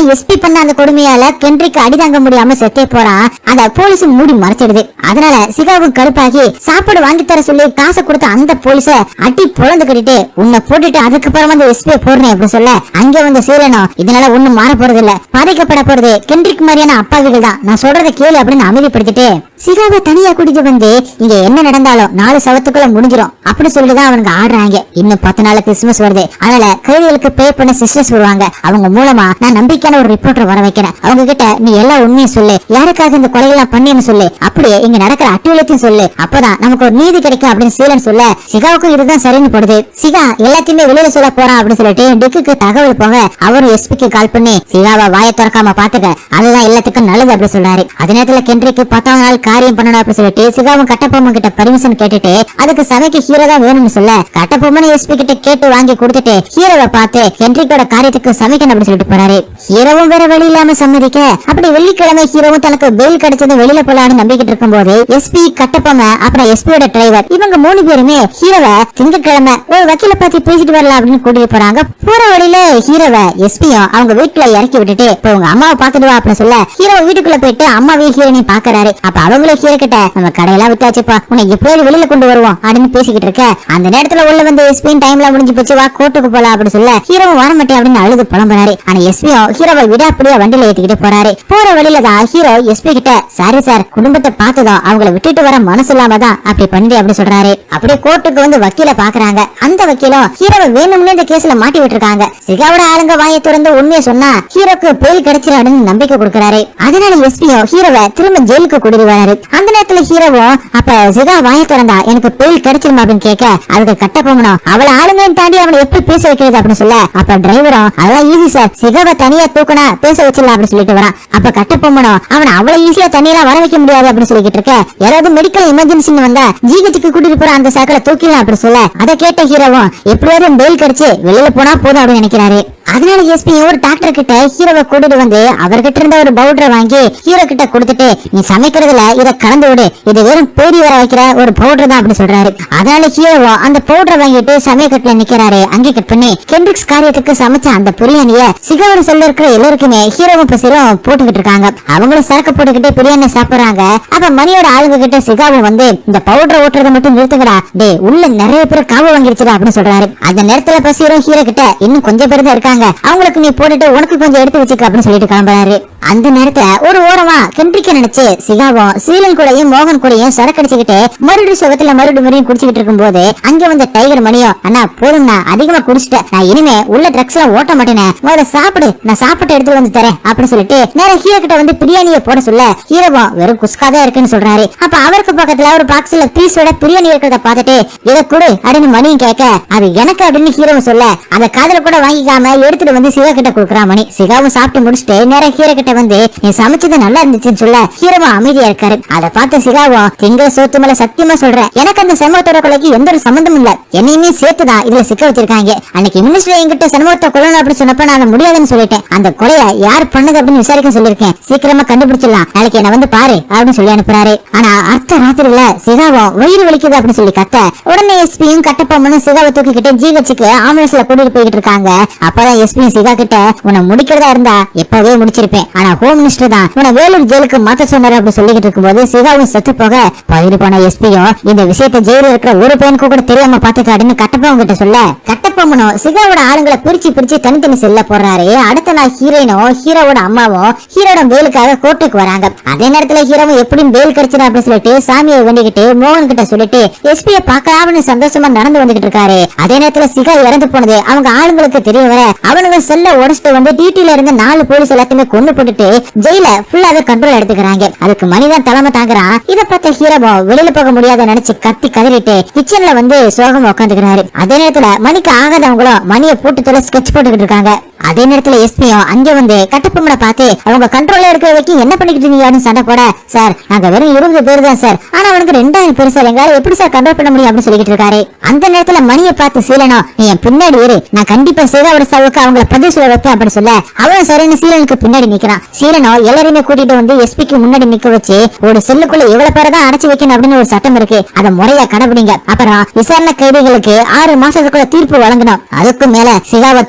எஸ்பி பண்ண அந்த கொடுமையால கென்ட்ரிக்கு அடிதாங்க முடியாம செத்தே போறான். அந்த போலீஸ் மூடி மறைச்சிடுது. அதனால சிகாவும் கடுப்பாகி சாப்பாடு வாங்கி தர சொல்லி காசை கொடுத்த அந்த போலீஸ அட்டி பொழந்து கட்டிட்டு உன்னை போட்டுட்டு அதுக்கப்புறமா அந்த எஸ்பி போடுறேன் அப்படின்னு சொல்ல அங்க வந்து சீரனும் இதனால ஒண்ணும் மாற போறது இல்ல, பாதிக்கப்பட போறது கென்ட்ரிக் மாதிரியான அப்பாவிகள் தான், நான் சொல்றதை கேளு அப்படின்னு அமைதிப்படுத்திட்டு சிகாவை தனியா கூட்டிட்டு வந்து இங்க என்ன நடந்தாலும் 4 சவத்துக்குள்ள முடிஞ்சிடும் அப்படி சொல்லிதான் அவனுக்கு ஆடுறாங்க. இன்னும் 10 நாள் கிறிஸ்துமஸ் வருது. அதனால கைதிகளுக்கு பே பண்ண சிஸ்டர்ஸ் வருவாங்க. அவங்க மூலமா நான் நம்பிக்கையான ஒரு ரிப்போர்ட்டர் வர வைக்கிறேன். அவங்க கிட்ட நீ எல்லா உண்மையும் சொல்லு, யாருக்காக இந்த கொலைகள்லாம் பண்ணின்னு சொல்லு, அப்படியே இங்க நடக்கிற அட்டுவலத்தையும் சொல்லு, அப்பதான் நமக்கு ஒரு நீதி கிடைக்கும் அப்படின்னு சீலன் சொல்ல சிகாவுக்கும் இதுதான் சரின்னு போடுது. சிகா எல்லாத்தையுமே வெளியில சொல்ல போறான் அப்படின்னு சொல்லிட்டு டிக்குக்கு தகவல் போக அவரும் எஸ்பிக்கு கால் பண்ணி சிகாவை வாயை திறக்காம பாத்துக்க, அதுதான் எல்லாத்துக்கும் நல்லது அப்படின்னு சொல்றாரு. அதே நேரத்துல கென்ட்ரிக்கு 10ஆம் நாள் காரியம் பண்ணணும் அப்படின்னு சொல்லிட்டு சிகாவும் கட்டபொம்மன் கிட்ட பர்மிஷன் கேட்டுட்டு அதுக்கு சமைக்கு ஹீரோ தான் வேணும்னு சொல்ல கட்டபொம்மன் எஸ்பி கிட்ட கேட்டு வாங்கி கொடுத்துட்டு ஹீரோவை பார்த்து கென்ட்ரிக்கோட காரியத்துக்கு சமைக்கணும் அப்படின்னு சொல்லிட்டு போறாரு. ஹீரோவும் வேற வழி இல்லாம சம்மதிக்க அப்படி வெள்ளிக்கிழமை ஹீரோவும் தனக்கு பெயில் கிடைச்சது வெளியில போலான்னு நம்பிக்கிட்டு இருக்கும் போது எஸ்பி கட்டபொம்மன் அப்புறம் எஸ்பியோட டிரைவர் இவங்க 3 பேருமே ஹீரோவை திங்கட்கிழமை ஒரு வக்கீல பார்த்து பேசிட்டு வரலாம் அப்படின்னு கூட்டிட்டு போறாங்க. போற வழியில ஹீரோவை எஸ்பியும் அவங்க வீட்டுல இறக்கி விட்டுட்டு இப்போ உங்க அம்மாவை பாத்துட்டு வா அப்படின்னு சொல்ல ஹீரோ வீட்டுக்குள்ள போயிட்டு அம்மாவையும் ஹீரோனையும் பாக்குறாரு. அப்ப அவங்களே ஹீரோ கிட்ட நம்ம கடையெல்லாம் விட்டாச்சுப்பா, உன்னை எப்படியாவது வெளியில கொண்டு வருவோம் அப்படின்னு பேசிக்கிட்டு இருக்க அந்த நேரத்துல உள்ள வந்து எஸ்பியின் டைம்ல முடிஞ்சு போச்சு, வா கோர்ட்டுக்கு போலாம் அப்படின்னு சொல்ல ஹீரோவும் வர மாட்டேன் அப்படின்னு அழுது புலம்புறாரு. ஆனா எஸ்பியும் ஹீரோவை விட அப்படியே வண்டியில ஏத்திக்கிட்டு போறாரு. போற வழியில தான் ஹீரோ எஸ்பி கிட்ட சாரி சார், குடும்பத்தை பார்த்ததும் அவங்களை விட்டுட்டு வர மனசு இல்லாம தான் அப்படி பண்ணி அப்படி சொல்றாரு. அப்படியே கோர்ட்டுக்கு வந்து வக்கீல பாக்குறாங்க. அந்த வக்கீலும் ஹீரோவை வேணும்னு இந்த கேஸ்ல மாட்டி விட்டுருக்காங்க. சிகாவோட ஆளுங்க வாயை திறந்து உண்மையை சொன்னா ஹீரோக்கு பெயில் கிடைச்சிடும் நம்பிக்கை கொடுக்கறாரு. அதனால எஸ்பியும் ஹீரோவை திரும்ப ஜெயிலுக்கு கூட்டிட்டு வராரு. அந்த நேரத்துல ஹீரோவும் அப்ப சிகா வாயை திறந்தா எனக்கு பெயில் கிடைச்சிருமா அப்படின்னு கேட்க அதுக்கு கட்டபொம்மனும் அவளை ஆளுங்கன்னு தாண்டி அவனை எப்படி பேச வைக்கிறது அப்படின்னு சொல்ல அப்ப டிரைவரும் அதெல்லாம் ஈஸி சார், சிகாவை தனியா தூக்கினா பேச வச்சிடலாம் அப்படின்னு சொல்லிட்டு வரான். அப்ப கட்டபொம்மனும் அவனை அவ்வளவு ஈஸியா தனியெல்லாம் வர வைக்க முடியாது அப்படின்னு சொல்லிட்டு இருக்க யாராவது மெடிக்கல் எமர்ஜென்சின்னு வந்தா ஜிஹெச்சுக்கு கூட்டிட்டு போற அந்த சாக்கலை தூக்கிடலாம் அப்படின்னு சொல்ல அதை கேட்ட ஹீரோவும் எப்படியாவது பெயில் கிடைச்சு வெளியில போனா போதும் அப்படின்னு நினைக்கிறாரு. அதனால எஸ்பி ஒரு டாக்டர் கிட்ட ஹீரோவை கூட்டிட்டு வந்து அவர்கிட்ட இருந்த ஒரு பவுடரை வாங்கி ஹீரோ கிட்ட கொடுத்துட்டு நீ சமைக்கிறதுல இதை கலந்து விடு, இது வெறும் பேடி வர வைக்கிற ஒரு பவுடர் தான் அப்படி சொல்றாரு. அதனால ஹீரோவோ அந்த பவுடரை வாங்கிட்டு சமயக்கட்டுல நிக்கிறாரு. அங்கே கட் பண்ணி கென்ட்ரிக்ஸ் காரியத்துக்கு சமைச்ச அந்த பிரியாணிய சிகாவோட சொல்ல இருக்கிற எல்லாருக்குமே ஹீரோவும் பசிரும் போட்டுக்கிட்டு இருக்காங்க. அவங்களும் சரக்கு போட்டுக்கிட்டு பிரியாணி சாப்பிடுறாங்க. அப்ப மணியோட ஆளுங்க கிட்ட சிகாவும் வந்து இந்த பவுடரை ஓட்டுறதை மட்டும் நிறுத்துங்கடா, டே உள்ள நிறைய பேர் காவ வாங்கிருச்சுடா அப்படின்னு சொல்றாரு. அந்த நேரத்துல பசிரும் ஹீரோ கிட்ட இன்னும் கொஞ்சம் பேர் தான் இருக்காங்க, அவங்களுக்கு நீ போட்டுட்டு உனக்கு கொஞ்சம் எடுத்து வச்சுக்க அப்படின்னு சொல்லிட்டு கிளம்புறாரு. அந்த நேரத்துல ஒரு ஓரமா கென்ட்ரிக்க நினைச்சு சிகாவும் சீலன் கூடயும் மோகன் கூடயும் சரக்கடிச்சுக்கிட்டு மறுபடியும் சுகத்துல மறுபடியும் குடிச்சுக்கிட்டு இருக்கும் போது அங்க வந்த டைகர் மணியும் அண்ணா போதும்னா அதிகமா குடிச்சிட்டேன், நான் இனிமே உள்ள ட்ரக்ஸ் எல்லாம் ஓட்ட மாட்டேனே, முதல்ல சாப்பிடு, நான் சாப்பிட்டு எடுத்து வந்து தரேன் அப்படின்னு சொல்லிட்டு நேரா ஹீரோ கிட்ட வந்து பிரியாணியை போட சொல்ல ஹீரோவும் வெறும் குஸ்காதான் இருக்குன்னு சொல்றாரு. அப்ப அவருக்கு பக்கத்துல ஒரு பாக்ஸ்ல பீஸோட பிரியாணி இருக்கிறத பார்த்துட்டு இதை கொடு அப்படின்னு மணியும் கேட்க அது எனக்கு அப்படின்னு ஹீரோவும் சொல்ல அந்த காதல கூட வாங்கிக்காம எடுத்துட்டு வந்து சிவா கிட்ட கொடுக்குறான் மணி. சிவாவும் சாப்பிட்டு முடிச்சுட்டு நேரா ஹீரோ கிட்ட வந்து நீ சமைச்சது நல்லா இருந்துச்சுன்னு சொல்ல ஹீரோவும் அமைதியா இருக்காரு. அதை பார்த்து சிவாவும் திங்க சோத்து மேல சத்தியமா சொல்றேன், எனக்கு அந்த சமூகத்தோட கொலைக்கு எந்த ஒரு சம்பந்தம் இல்ல, என்னையுமே சேர்த்துதான் இதுல சிக்க வச்சிருக்காங்க. அன்னைக்கு மினிஸ்டர் என்கிட்ட சமூகத்தை கொல்லணும் அப்படின்னு சொன்னப்ப நான் முடியாதுன்னு சொல்லிட்டேன். அந்த கொலையை யார் பண்ணது அப்படின்னு விசாரிக்க சொல்லிருக்கேன், சீக்கிரமா கண்டுபிடிச்சிடலாம், நாளைக்கு என்ன வந்து பாரு அப்படின்னு சொல்லி அனுப்புறாரு. ஆனா அடுத்த ராத்திரியில சிகாவும் வயிறு வலிக்குது அப்படின்னு சொல்லி கத்த உடனே எஸ்பியும் கட்டப்பொம்மனும் சிகாவை தூக்கிக்கிட்டு ஜிஹெச்சுக்கு ஆம்புலன்ஸ்ல கூட்டிட்டு போயிட்டு இருக்காங்க. அப்பதான் எஸ்பியும் சிகா கிட்ட உன்னை முடிக்கிறதா இருந்தா எப்பவே முடிச்சிருப்பேன், ஆனா ஹோம் மினிஸ்டர் தான் உன்னை வேலூர் ஜெயிலுக்கு மாத்த சொன்னாரு அப்படின்னு சொல்லிட்டு இருக்கும்போது சிகாவும் செத்து போக பயிர் போன எஸ்பியும் இந்த விஷயத்தை ஜெயில இருக்கிற ஒரு பையனுக்கு கூட தெரியாம பாத்துக்காடுன்னு கட்டப்பொம்மன் கிட்ட சொல்ல கட்டப்பொம்மனும் சிகாவோட ஆளுங்களை பிரிச்சு தனித்தனி செல்ல போறாரு. அடுத்த நாள் ஹீரோயினும் ஹீரோவோட அம்மாவும் ஹீரோட வேலுக்காக கோர்ட்டுக்கு வராங்க. அதே நேரத்துல ஹீரோவும் எப்படியும் வேல் கிடைச்சிடும் அப்படின்னு சொல்லிட்டு சாமியை வேண்டிக்கிட்டு மோகன் கிட்ட சொல்லிட்டு எஸ்பிய பாக்கலாம்னு சந்தோஷமா நடந்து வந்துகிட்டு இருக்காரு. அதே நேரத்துல சிகா இறந்து போனது அவங்க ஆளுங்களுக்கு தெரிய வர அவனுங்க செல்ல உடச்சிட்டு வந்து டிடில இருந்து 4 போலீஸ் எல்லாத்தையுமே கொண்டு போட்டுட்டு ஜெயில ஃபுல்லாவே கண்ட்ரோல் எடுத்துக்கிறாங்க. அதுக்கு மணிதான் தலைமை தாங்குறான். இத பார்த்த ஹீரோவும் வெளியில போக முடியாத நினைச்சு கத்தி கதறிட்டு கிச்சன்ல வந்து சோகமா உட்காந்துக்கிறாரு. அதே நேரத்துல மணிக்கு ஆகாதவங்களும் மணியை போட்டு தொலை ஸ்கெட்ச் போட்டுக்கிட்டு இருக்காங்க. அதே நேரத்துல எஸ்பியும் அங்க வந்து கட்டப்பொம்மனை பார்த்து அவங்க கண்ட்ரோல்ல இருக்கிற வரைக்கும் என்ன பண்ணிக்கிட்டு இருக்கீங்கன்னு சண்டை போட சார் நாங்க வெறும் 20 பேர் தான் சார், ஆனா அவனுக்கு 2000 பேர் சார், எங்களால எப்படி சார் கண்ட்ரோல் பண்ண முடியும் அப்படின்னு சொல்லிட்டு இருக்காரு. அந்த நேரத்துல மணியை பார்த்து சீலனும் நீ என் பின்னாடி இரு, நான் கண்டிப்பா சிகாவோட சாவுக்கு அவங்களை பதில் சொல்ல வைப்பேன் அப்படின்னு சொல்ல அவன் சரின்னு சீலனுக்கு பின்னாடி நிக்கிறான். சீலனும் எல்லாரையுமே கூட்டிட்டு வந்து எஸ்பிக்கு முன்னாடி நிக்க வச்சு ஒரு செல்லுக்குள்ள எவ்வளவு பேரை தான் அடைச்சு வைக்கணும் அப்படின்னு ஒரு சட்டம் இருக்கு, அதை முறையா கடைபிடிங்க, அப்புறம் விசாரணை கைதிகளுக்கு 6 மாசத்துக்குள்ள தீர்ப்பு வழங்கணும், அதுக்கு மேல சிகாவை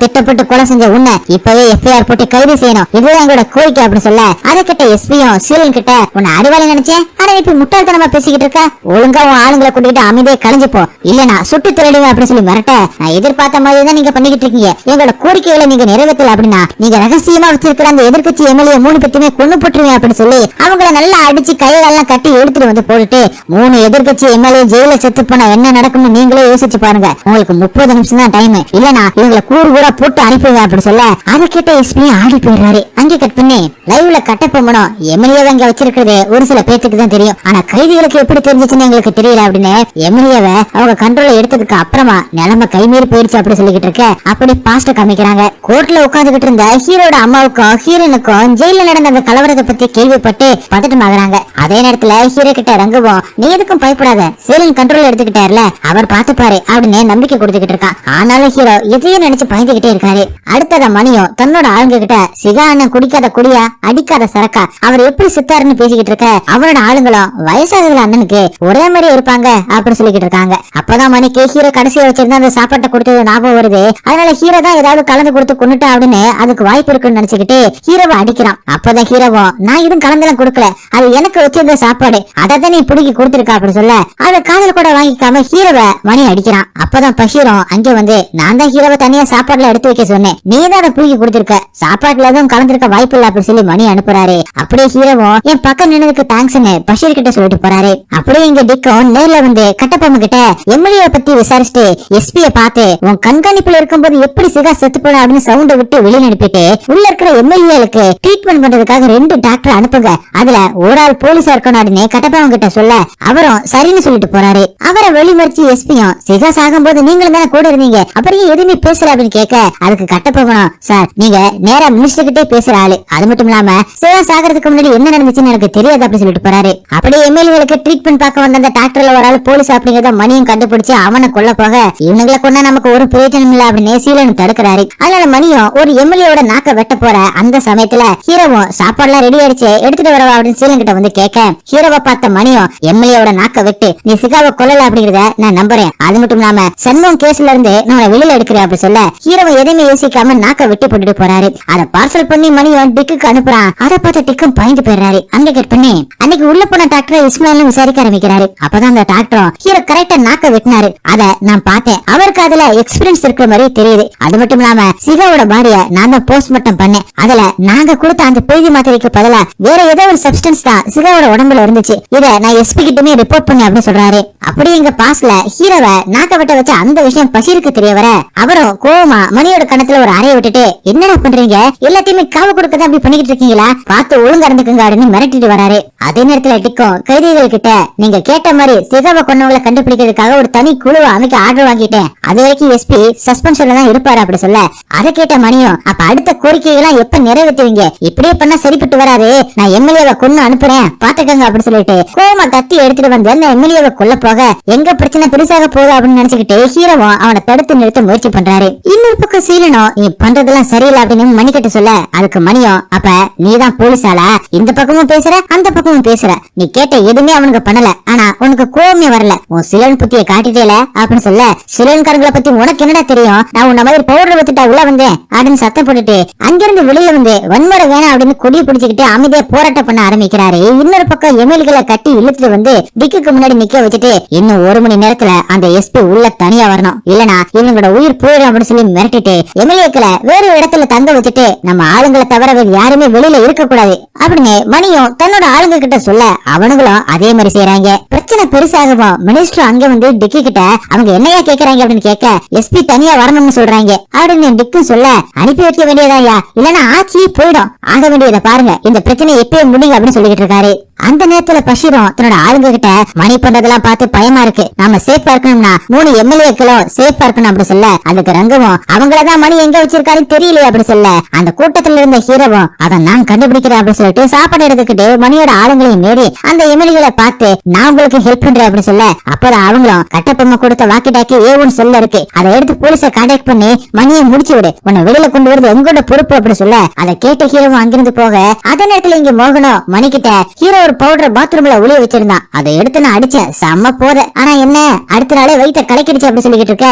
திட்டப்பட்டு கொலை செஞ்ச இப்பவே எஃப்ஐஆர் போட்டு கைது செய்யணும், இதுதான் எங்களோட கோரிக்கை அப்படின்னு சொல்ல அதை கிட்ட எஸ்பியும் சீலன் கிட்ட உன்னை அறிவாளி நினைச்சேன், ஆனா இப்ப முட்டாள்தனமா பேசிக்கிட்டு இருக்க, ஒழுங்கா உன் ஆளுங்களை கூட்டிட்டு அமைதியை கலைஞ்சுப்போ இல்லனா சுட்டு தொலைடுவேன் அப்படின்னு சொல்லி மிரட்ட நான் எதிர்பார்த்த மாதிரி தான் நீங்க பண்ணிக்கிட்டு இருக்கீங்க, எங்களோட கோரிக்கைகளை நீங்க நிறைவேற்றல அப்படின்னா நீங்க ரகசியமா வச்சிருக்கிற அந்த எதிர்கட்சி எம்எல்ஏ 3 பேருமே கொண்டு போட்டுருவேன் அப்படின்னு சொல்லி அவங்கள நல்லா அடிச்சு கையெல்லாம் கட்டி எடுத்துட்டு வந்து போட்டுட்டு 3 எதிர்கட்சி எம்எல்ஏ ஜெயில செத்து போனா என்ன நடக்கும்னு நீங்களே யோசிச்சு பாருங்க, உங்களுக்கு 30 நிமிஷம் தான் டைம், இல்லனா இவங்களை கூறு கூட போட்டு அனுப்புவேன் அப்படின்னு சொல்ல அதை கேட்ட எஸ்பி ஆடி போயிடுறாரு. அங்கே கட் பண்ணி லைவ்ல கட்டப்பொம்மனும் எம்எல்ஏவை அங்க வச்சிருக்கிறது ஒரு சில பேருக்கு தான் தெரியும், ஆனா கைதிகளுக்கு எப்படி தெரிஞ்சிச்சுன்னு எங்களுக்கு தெரியல அப்படின்னு எம்எல்ஏவை அவங்க கண்ட்ரோல எடுத்ததுக்கு அப்புறமா நிலைமை கைமீறி போயிடுச்சு அப்படி சொல்லிக்கிட்டு இருக்க அப்படி பாஸ்ட காமிக்கிறாங்க. கோர்ட்ல உட்காந்துக்கிட்டு இருந்த ஹீரோட அம்மாவுக்கும் ஹீரோனுக்கும் ஜெயில நடந்த அந்த கலவரத்தை பத்தி கேள்விப்பட்டு பதட்டமாகறாங்க. அதே நேரத்துல ஹீரோ கிட்ட ரங்குவோம் நீ எதுக்கும் பயப்படாத, சேலன் கண்ட்ரோல் எடுத்துக்கிட்டாருல அவர் பாத்துப்பாரு அப்படின்னு நம்பிக்கை கொடுத்துக்கிட்டு இருக்கான். ஆனாலும் ஹீரோ எதையும் நினைச்சு பயந்துகிட்டே இருக்காரு. அடுத்தத மணியும் தன்னோட ஆளுங்க கிட்ட சிகா அண்ணன் குடிக்காத குடியா அடிக்காத சரக்கா அவர் எப்படி சித்தாருன்னு பேசிக்கிட்டு இருக்க அவனோட ஆளுங்களும் வயசாகுதுல அண்ணனுக்கு ஒரே மாதிரி இருப்பாங்க அப்படின்னு சொல்லிக்கிட்டு இருக்காங்க. அப்பதான் மணிக்கு ஹீரோ கடைசியா வச்சிருந்தா அந்த சாப்பாட்டை கொடுத்தது ஞாபகம் வருது, அதனால ஹீரோ தான் ஏதாவது கலந்து கொடுத்து கொண்டுட்டா அப்படின்னு அதுக்கு வாய்ப்பு இருக்குன்னு நினைச்சுக்கிட்டு ஹீரோவை அடிக்கிறான். அப்பதான் ஹீரோவும் நான் இதுவும் கலந்தெல்லாம் கொடுக்கல, அது எனக்கு வச்சிருந்த சாப்பாடு அதான் நீ பிடிக்கி கொடுத்துருக்கா அப்படின்னு சொல்ல அதை காதல் கூட வாங்கிக்காம ஹீரோவை மணி அடிக்கிறான். அப்பதான் பஷீரும் அங்க வந்து நான் தான் ஹீரோவை தனியா சாப்பாடுல எடுத்து வைக்க சொன்னேன், நீதான் அதை பிடிக்கி கொடுத்திருக்க, சாப்பாட்டுல எதுவும் கலந்துருக்க வாய்ப்பு இல்ல அப்படின்னு சொல்லி மணி அனுப்புறாரு. அப்படியே ஹீரோவும் என் பக்கம் நின்னதுக்கு தேங்க்ஸ்னு பஷீர் கிட்ட சொல்லிட்டு போறாரு. அப்படியே இங்க டிக்கும் நேர்ல வந்து கட்டப்பொம்மன் கிட்ட எம்எல்ஏ பத்தி விசாரிச்சுட்டு எஸ்பிய பார்த்து உன் கண்காணிப்புல இருக்கும்போது எப்படி சிகா செத்து போன அப்படின்னு சவுண்ட விட்டு வெளியே அனுப்பிட்டு உள்ள இருக்கிற எம்எல்ஏக்கு ட்ரீட்மெண்ட் பண்றதுக்காக 2 டாக்டர் அனுப்புங்க, அதுல ஒரு ஆள் போலீஸா இருக்கணும் அப்படின்னு கட்டப்பொம்மன் கிட்ட சொல்ல அவரும் சரின்னு சொல்லிட்டு போறாரு. அவரை வெளிமறிச்சு எஸ்பியும் சிகா சாகும் போது நீங்களும் தானே கூட இருந்தீங்க அப்புறம் எதுவுமே பேசல அப்படின்னு கேட்க அதுக்கு கட்டப்பொம்மனும் சார் நீங்க நேரா மினிஸ்டர் கிட்டே பேசுற ஆளு, அது மட்டும் இல்லாம சிவா சாகிறதுக்கு முன்னாடி என்ன நடந்துச்சுன்னு எனக்கு தெரியாது அப்படின்னு சொல்லிட்டு போறாரு. அப்படியே எம்எல்ஏகளுக்கு ட்ரீட்மெண்ட் பார்க்க வந்த அந்த டாக்டர்ல ஒரு ஆள் போலீஸ் அப்படிங்கறத மணியும் கண்டுபிடிச்சு அவனை கொல்ல போக இவனுங்களை கொண்டா நமக்கு ஒரு பிரயோஜனம் இல்ல அப்படின்னு சீலன் தடுக்கிறாரு. அதனால மணியும் ஒரு எம்எல்ஏவோட நாக்க வெட்ட போற அந்த சமயத்துல ஹீரோவும் சாப்பாடுலாம் ரெடி ஆயிடுச்சு எடுத்துட்டு வரவா அப்படின்னு சீலன் கிட்ட வந்து கேட்க ஹீரோவை பார்த்த மணியும் எம்எல்ஏவோட நாக்க வெட்டு நீ சிகாவை கொல்லல அப்படிங்கறத நான் நம்புறேன், அது மட்டும் இல்லாம சண்முகம் கேஸ்ல இருந்து நான் வெளியில எடுக்கிறேன் அப்படி சொல்ல ஹீரோவை எதையுமே யோசிக்காம நாக்க வெட்டி போட்டுட்டு போறாரு. அத பார்சல் பண்ணி மணியும் டிக்கு அனுப்புறான். அதை பார்த்து டிக்கும் பயந்து போயிடுறாரு. அங்க கட் பண்ணி அன்னைக்கு உள்ள போன டாக்டர் இஸ்மாயிலும் விசாரிக்க ஆரம்பிக்கிறாரு. அப்பதான் அந்த டாக்டரும் ஹீரோ கரெக்டா நாக்க வெட்டினாரு, அத நான் பார்த்தேன், அவருக்கு அதுல எக்ஸ்பீரியன்ஸ் இருக்கிற மாதிரி தெரியுது, அது மட்டும் இல்லாம சிகாவோட பாடிய நான் தான் போஸ்ட்மார்ட்டம் பண்ணேன், அதுல நாங்க கொடுத்த அந்த பேதி மாத்திரைக்கு பதிலா வேற ஏதோ ஒரு சப்ஸ்டன்ஸ் தான் சிகாவோட உடம்புல இருந்துச்சு, இத நான் எஸ்பி கிட்டமே ரிப்போர்ட் பண்ணி அப்படின்னு சொல்றாரு. அப்படியே எங்க பாஸ்ல ஹீரோவை நாக்க வெட்ட வச்ச அந்த விஷயம் பஷீருக்கு தெரிய வர அவரும் கோவமா மணியோட கணத்துல ஒரு அறைய விட்டுட்டு என்னடா பண்றீங்க, எல்லாத்தையுமே காவ கொடுக்கதான் அப்படி பண்ணிக்கிட்டு இருக்கீங்களா, பார்த்து ஒழுங்கா இருந்துக்குங்க அப்படின்னு மிரட்டிட்டு வராரு. அதே நேரத்துல டிக்கும் கைதிகள் கிட்ட நீங்க கேட்ட மாதிரி சிகாவை கொண்டவங்களை கண்டுபிடிக்கிறதுக்காக ஒரு தனி குழுவை அமைக்க ஆர்டர் வாங்கிட்டேன், அது வரைக்கும் எஸ்பி சஸ்பென்ஷன்ல தான் இருப்பாரு அப்படி சொல்ல, அதை கேட்ட மணியும் அப்ப அடுத்த கோரிக்கைகள்லாம் எப்ப நிறைவேற்றுவீங்க, இப்படியே பண்ணா சரிப்பட்டு வராது, நான் எம்எல்ஏவை கொண்டு அனுப்புறேன் பாத்துக்கங்க அப்படின்னு சொல்லிட்டு கோவமா கத்தி எடுத்துட்டு வந்து அந்த எம்எல்ஏவை கொல்ல போக எங்க பிரச்சனை பெருசாக போகுது அப்படின்னு நினைச்சுக்கிட்டு ஹீரோவும் அவனை தடுத்து நிறுத்த முயற்சி பண்றாரு. இன்னொரு பக்கம் சீலனும் நீ பண்றதெல்லாம் சரியில்லை அப்படின்னு மணிக்கிட்ட சொல்ல, அதுக்கு மணியும் அப்ப நீதான் போலீஸாலா, இந்த பக்கமும் பேசுற அந்த பக்கமும் பேசுற, நீ கேட்ட எதுவுமே அவனுக்கு பண்ணல, ஆனா உனக்கு கோவமே வரல, உன் சிலன் புத்திய காட்டிட்டேல அப்படின்னு சொல்ல, சிலன்காரங்களை பத்தி உனக்கு என்னடா தெரியும், நான் உன்ன மாதிரி பவுடர் வச்சுட்டா உள்ள வந்தேன் அப்படின்னு சத்தம் போட்டுட்டு அங்கிருந்து வெளியில வந்து வன்முறை வேணாம் அப்படின்னு கொடியை பிடிச்சுக்கிட்டு அமைதியா போராட்டம் பண்ண ஆரம்பிக்கிறாரு. இன்னொரு பக்கம் எம்எல்ஏகளை கட்டி இழுத்துட்டு வந்து டிக்குக்கு முன்னாடி நிக்க வச்சுட்டு இன்னும் 1 மணி நேரத்துல அந்த எஸ்பி உள்ள தனியா வரணும், இல்லனா இவங்களோட உயிர் போயிடும் அப்படின்னு சொல்லி மிரட்டிட்டு எம்எல்ஏக்களை வேற இடத்துல தங்க வச்சுட்டு நம்ம ஆளுங்களை தவிர வேறு யாருமே வெளியில இருக்க கூடாது அப்படின்னு மணியும் தன்னோட ஆளுங்க கிட்ட சொல்ல, அவனுங்களும் அதே மாதிரி செய்யறாங்க. பிரச்சனை பெருசாகவும் மினிஸ்டர் அங்க வந்து டிக்கி கிட்ட அவங்க என்னையா கேக்குறாங்க அப்படின்னு கேட்க, எஸ்பி தனியா வரணும்னு சொல்றாங்க அப்படின்னு டிக்கும் சொல்ல, அனுப்பி வைக்க வேண்டியதாயா இல்லன்னா ஆட்சியே போயிடும், ஆக வேண்டியதை பாருங்க, இந்த பிரச்சனை எப்பயே முடியும் அப்படின்னு சொல்லிட்டு இருக்காரு. அந்த நேரத்துல பஷீரும் தன்னோட ஆளுங்க கிட்ட மணி பண்றதெல்லாம் பார்த்து பயமா இருக்கு, நாம சேஃபா இருக்கணும்னா 3 எம்எல்ஏக்களும் சேஃபா இருக்கணும் அப்படி சொல்ல, அதுக்கு ரங்கமும் அவங்களதான் மணி எங்க வச்சிருக்காரு தெரியலையே அப்படி சொல்ல, அந்த கூட்டத்துல இருந்த ஹீரோவும் அதை நான் கண்டுபிடிக்கிறேன் அப்படின்னு சொல்லிட்டு சாப்பாடு எடுத்துக்கிட்டு மணியோட ஆளுங்களையும் நேடி அந்த எம்எல்ஏகளை பார்த்து நான் உங்களுக்கு ஹெல்ப் பண்றேன் அப்படின்னு சொல்ல, அப்பதான் அவங்களும் கட்டப்பொம்மை கொடுத்த வாக்கி டாக்கி ஏவுன்னு சொல்ல இருக்கு, அதை எடுத்து போலீஸை கான்டாக்ட் பண்ணி மணியை முடிச்சு விடு, உன்னை வெளியில கொண்டு வருது உங்களோட பொறுப்பு அப்படி சொல்ல, அதை கேட்ட ஹீரோவும் அங்கிருந்து போக, அதே நேரத்துல இங்க மோகனும் மணி கிட்ட ஹீரோ பவுடர் பாத்ரூம்ல ஒளிய வச்சிருந்தான், அதை எடுத்து நான் அடிச்சேன் செம்ம போத, ஆனா என்ன அடுத்த நாளே வயிற்ற கலக்கிடுச்சு அப்படி சொல்லிக்கிட்டு இருக்க,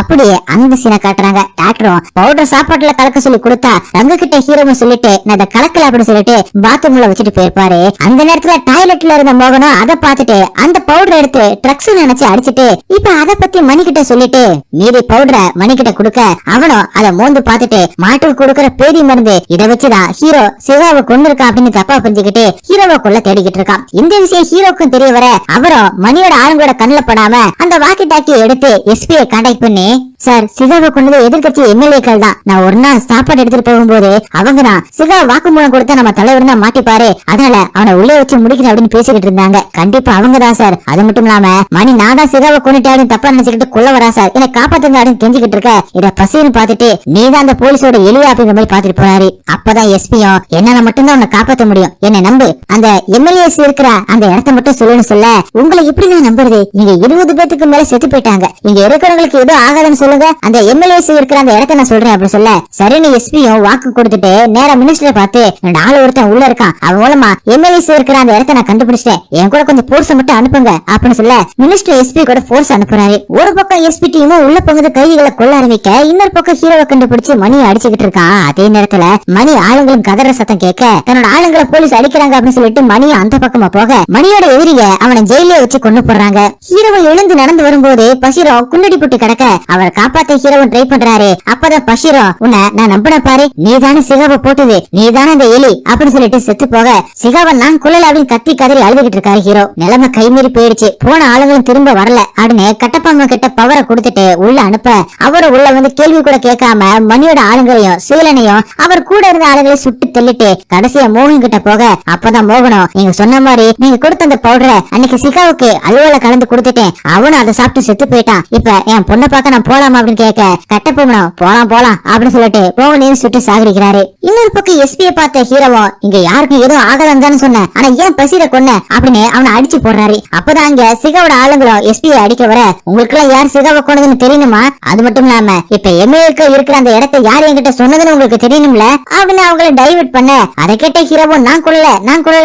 அப்படியே அந்த சீனை காட்டுறாங்க. டாக்டரும் பவுடர் சாப்பாட்டுல கலக்க சொல்லி கொடுத்தா ரங்க கிட்ட ஹீரோவும் சொல்லிட்டு நான் அதை கலக்கல அப்படின்னு சொல்லிட்டு பாத்ரூம்ல வச்சுட்டு போயிருப்பாரு. அந்த நேரத்துல டாய்லெட்ல இருந்த மோகனும் அதை பார்த்துட்டு அந்த பவுடர் எடுத்து ட்ரக்ஸ் நினைச்சு அடிச்சுட்டு இப்ப அதை பத்தி மணிக்கிட்ட சொல்லிட்டு மீதி பவுடரை மணிக்கிட்ட கொடுக்க, அவனும் அதை மோந்து பார்த்துட்டு மாட்டுக்கு கொடுக்கற பேதி மருந்து இதை வச்சுதான் ஹீரோ சிவாவை கொண்டு இருக்கா அப்படின்னு தப்பா புரிஞ்சுக்கிட்டு ஹீரோவை கொள்ள தேடிக்கிட்டு இருக்கான். இந்த விஷயம் ஹீரோக்கும் தெரிய வர அவரும் மணியோட ஆளுங்களோட கண்ணுல படாம அந்த வாக்கி டாக்கி எடுத்து எஸ்பியை கான்டாக்ட் பண்ணி, சார் சிகாவை கொண்டது எதிர்கட்சி எம்எல்ஏக்கள் தான், நான் ஒரு நாள் சாப்பாடு எடுத்துட்டு போகும்போது அவங்க தான் சிகா வாக்குமூலம் கொடுத்தா நம்ம தலைவர் தான் மாட்டிப்பாரு, அதனால அவனை உள்ளே வச்சு முடிக்கணும் அப்படின்னு பேசிக்கிட்டு இருந்தாங்க, கண்டிப்பா அவங்க தான் சார், அது மட்டும் இல்லாம மணி நான் தான் சிகாவை கொண்டுட்டாரு தப்பா நினைச்சுக்கிட்டு கொல்ல வரா சார், என்னை காப்பாத்துங்க அப்படின்னு கெஞ்சிக்கிட்டு இருக்க, இத பசின்னு பாத்துட்டு நீ தான் அந்த போலீஸோட எளியா அப்படிங்கிற மாதிரி பாத்துட்டு போறாரு. அப்பதான் எஸ்பியும் என்னால மட்டும்தான் உன்னை காப்பாத்த முடியும், என்னை நம்பு, அந்த எம்எல்ஏஸ் இருக்கிற அந்த இடத்த மட்டும் சொல்லுன்னு சொல்ல, உங்களை எப்படி நான் நம்புறது, இங்க 20 பேத்துக்கு மேல செத்து போயிட்டாங்க, இங்க இருக்கிறவங்களுக்கு ஏதோ ஆகாதுன்னு சொல்லுங்க, அந்த எம்எல்ஏஸ் இருக்கிற அந்த இடத்த நான் சொல்றேன் அப்படின்னு சொல்ல, சரின்னு எஸ்பியும் வாக்கு கொடுத்துட்டு நேரா மினிஸ்டரை பார்த்து நாலு ஒருத்தன் உள்ள இருக்கான், அவன் மூலமா எம்எல்ஏஸ் இருக்கிற அந்த இடத்த நான் கண்டுபிடிச்சிட்டேன், என் கூட கொஞ்சம் போர்ஸ் மட்டும் அனுப்புங்க அப்படின்னு சொல்ல மினிஸ்டர் எஸ்பி கூட போர்ஸ் அனுப்புறாரு. ஒரு பக்கம் எஸ்பி டீமும் உள்ள போகுது கைதிகளை கொள்ள ஆரம்பிக்க, இன்னொரு பக்கம் ஹீரோவை கண்டுபிடிச்சு மணியை அடிச்சுக்கிட்டு இருக்கான். அதே நேரத்துல மணி ஆளுங்களும் கதற சத்தம் கேட்க தன்னோட ஆளுங்களை போலீஸ் அடிக்கிறாங்க அப்படின்னு சொல்லிட்டு மணியை அந்த பக்கமா போக மணியோட எதிரிய அவனை ஜெயிலே வச்சு கொண்டு போடுறாங்க. ஹீரோவை எழுந்து நடந்து வரும்போது பஷீரும் குண்டடி புட்டு கிடக்க அவரை காப்பாத்த ஹீரோவும் ட்ரை பண்றாரு. அப்பதான் பஷீரும் உன்னை நான் நம்பின பாரு, நீதானே சிகாவை போட்டது, நீதானே அந்த எலி அப்படின்னு சொல்லிட்டு செத்து போக சிகாவை நான் கொள்ளல அப்படின்னு கத்தி கதறி அழுதுகிட்டு இருக்காரு ஹீரோ. நிலைமை கைமீறி போயிடுச்சு, போன ஆளுங்களும் திரும்ப வரல அப்படின்னு கட்டப்பாங்க கிட்ட பவரை கொடுத்துட்டு உள்ள அனுப்ப அவரை உள்ள வந்து கேள்வி கூட கேட்காம மணியோட ஆளுங்களையும் சீலனையும் அவர் கூட இருந்த ஆளுங்களை சுட்டு தள்ளிட்டு கடைசியா மோகன் கிட்ட போக, அப்பதான் மோகனும் நீங்க சொன்ன மாதிரி நீங்க கொடுத்த அந்த பவுடரை அன்னைக்கு சிகாவுக்கு அலுவல கலந்து கொடுத்துட்டேன், அவனும் அதை சாப்பிட்டு செத்து போயிட்டான், இப்ப என் பொண்ணை பார்க்க நான் போலாமா அப்படின்னு கேட்க கட்டப்போகணும் போலாம் போலாம் அப்படின்னு சொல்லிட்டு மோகனையும் சுட்டு சாகரிக்கிறாரு. இன்னொரு பக்கம் எஸ்பியை பார்த்த ஹீரோவும் இங்க யாருக்கும் எதுவும் ஆகாதான்னு சொன்ன, ஆனா ஏன் பசீரை கொன்ன அப்படின்னு அவனை அடிச்சு போடுறாரு. அப்பதான் அங்க சிகாவோட ஆளுங்களும் எஸ்பியை அடிக்க வர, உங்களுக்கு எல்லாம் யார் சிகாவை கொண்டதுன்னு தெரியணுமா, அது மட்டும் இல்லாம இப்ப எம்ஏக்கு இருக்கிற அந்த இடத்தை யார் என்கிட்ட சொன்னதுன்னு உங்களுக்கு தெரியணும்ல அப்படின்னு அவங்களை டைவர்ட் பண்ண, அதை கேட்ட ஹீரோவும் நான் கொள்ளல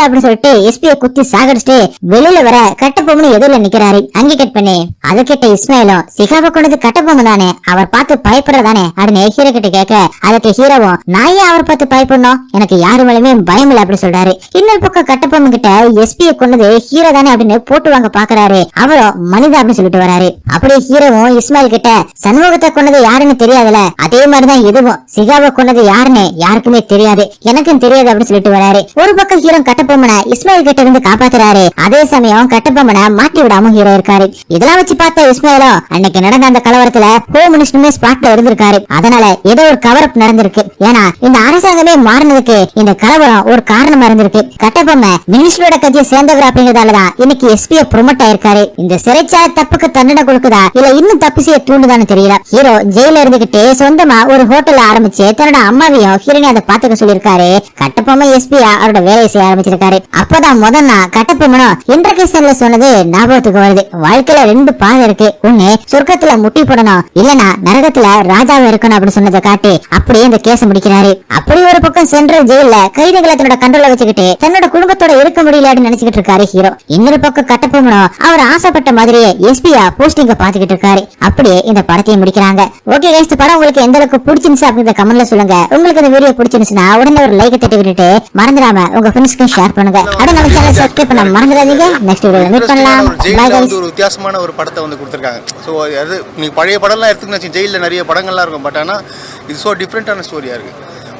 அப்படின்னு சொல்லிட்டு எஸ்பியை குத்தி சாகடிச்சுட்டு வெளியில வர கட்டப்பொம்மனு எதிரில நிக்கிறாரு. அங்கே கட் பண்ணி அதை கேட்ட இஸ்மாயிலும் சிகாவை கொண்டது கட்டப்பொம்மன் தானே, அவர் பார்த்து பயப்படுறதானே அப்படின்னு ஹீரோ கிட்ட கேட்க, அதுக்கு ஹீரோவும் நான் ஏன் அவர் பார்த்து பயப்படணும், எனக்கு யாரு மேலுமே பயம் இல்ல அப்படி சொல்றாரு. இன்னொரு பக்கம் கட்டப்பொம்மன் கிட்ட எஸ்பியை கொண்டது ஹீரோ தானே அப்படின்னு போட்டு வாங்க பாக்குறாரு. அவரும் மனிதா அப்படின்னு சொல்லிட்டு வராரு. அப்படியே ஹீரோவும் இஸ்மாயில் கிட்ட சண்முகத்தை கொண்டது யாருன்னு தெரியாதுல, அதே மாதிரிதான் இதுவும் சிகாவை கொண்டது யாருன்னு யாருக்குமே தெரியாது, எனக்கும் தெரியாது அப்படின்னு சொல்லிட்டு வராரு. ஒரு பக்கம் ஹீரோ கட்டப்பொம்மனை இஸ்மாயில் கிட்ட இருந்து காப்பாத்துறாரு. அதே சமயம் கட்டபொம்மனை மாட்டி விடாம ஹீரோ இருக்காரு. இதெல்லாம் வச்சு பார்த்த இஸ்மாயிலும் அன்னைக்கு நடந்த அந்த கலவரத்துல ஹோம் மினிஸ்டருமே ஸ்பாட்ல இருந்திருக்காரு. அதனால ஏதோ ஒரு கவர் அப் நடந்திருக்கு. ஏன்னா இந்த அரசாங்கமே மாறினதுக்கு இந்த கலவரம் ஒரு காரணமா இருந்திருக்கு. கட்டபொம்மை மினிஸ்டரோட கட்சியை சேர்ந்தவர் அப்படிங்கறதாலதான் இன்னைக்கு எஸ்பியை ப்ரொமோட் ஆயிருக்காரு. இந்த சிறைச்சாலை தப்புக்கு தண்டனை கொடுக்குதா இல்ல இன்னும் தப்பு செய்ய தூண்டுதான்னு தெரியல. ஹீரோ ஜெயில இருந்துகிட்டு சொந்தமா ஒரு ஹோட்டல் ஆரம்பிச்சு தன்னோட அம்மாவையும் ஹீரோனையும் அதை பாத்துக்க சொல்லிருக்காரு. கட்டபொம்மை எஸ்பியா அவரோட வேலையை செய்ய ஆரம்பிச்சிருக்காரு. அப்பதான் முதல்ல கட்டபொம்மனும் இன்டர்கேஷன்ல சொன்னது ஞாபகத்துக்கு வருது. வாழ்க்கையில ரெண்டு பாதை இருக்கு. ஒண்ணு சொர்க்கத்துல முட்டி போடணும், இல்லனா நரகத்துல ராஜாவா இருக்கணும் அப்படின்னு சொன்னதை காட்டி அப்படியே இந்த கேஸ் முடிக்கிறாரு. அப்படி ஒரு பக்கம் சென்ட்ரல் ஜெயில கைதிகளை தன்னோட கண்ட்ரோல வச்சுக்கிட்டு தன்னோட குடும்பத்தோட இருக்க முடியலன்னு நினைச்சுக்கிட்டு இருக்காரு ஹீரோ. இன்னொரு பக்கம் கட்டபொம்மனும் அவர் ஆசைப்பட்ட மாதிரியே எஸ்பியா போஸ்டிங்க பாத்துக்கிட்டு இருக்காரு. அப்படியே இந்த படத்தை முடிக்கிறாங்க. ஓகே கைஸ், படம் உங்களுக்கு எந்த அளவுக்கு பிடிச்சிருந்துச்சு அப்படிங்கறத கமெண்ட்ல சொல்லுங்க. உங்களுக்கு இந்த வீடியோ பிடிச்சிருந்துச்சுன்னா உடனே ஒரு லைக் தட்டி விட்டுட்டு மறந்துடாம உங்க ஃப்ரெண்ட்ஸ்க்கு ஷேர் பண்ணுங்க. அட நம்ம சேனலை சப்ஸ்கிரைப் பண்ண மறந்துடாதீங்க. நெக்ஸ்ட் வீடியோல மீட் பண்ணலாம். Bye guys. ஒரு வித்தியாசமான ஒரு படத்தை வந்து கொடுத்திருக்காங்க. சோ அது நீங்க பழைய படம்லாம் எடுத்துக்கிட்டு ஜெயில நிறைய படங்கள்லாம் இருக்கும். பட் ஆனா இது சோ டிஃப்ரெண்டான ஸ்டோரியா இருக்கு.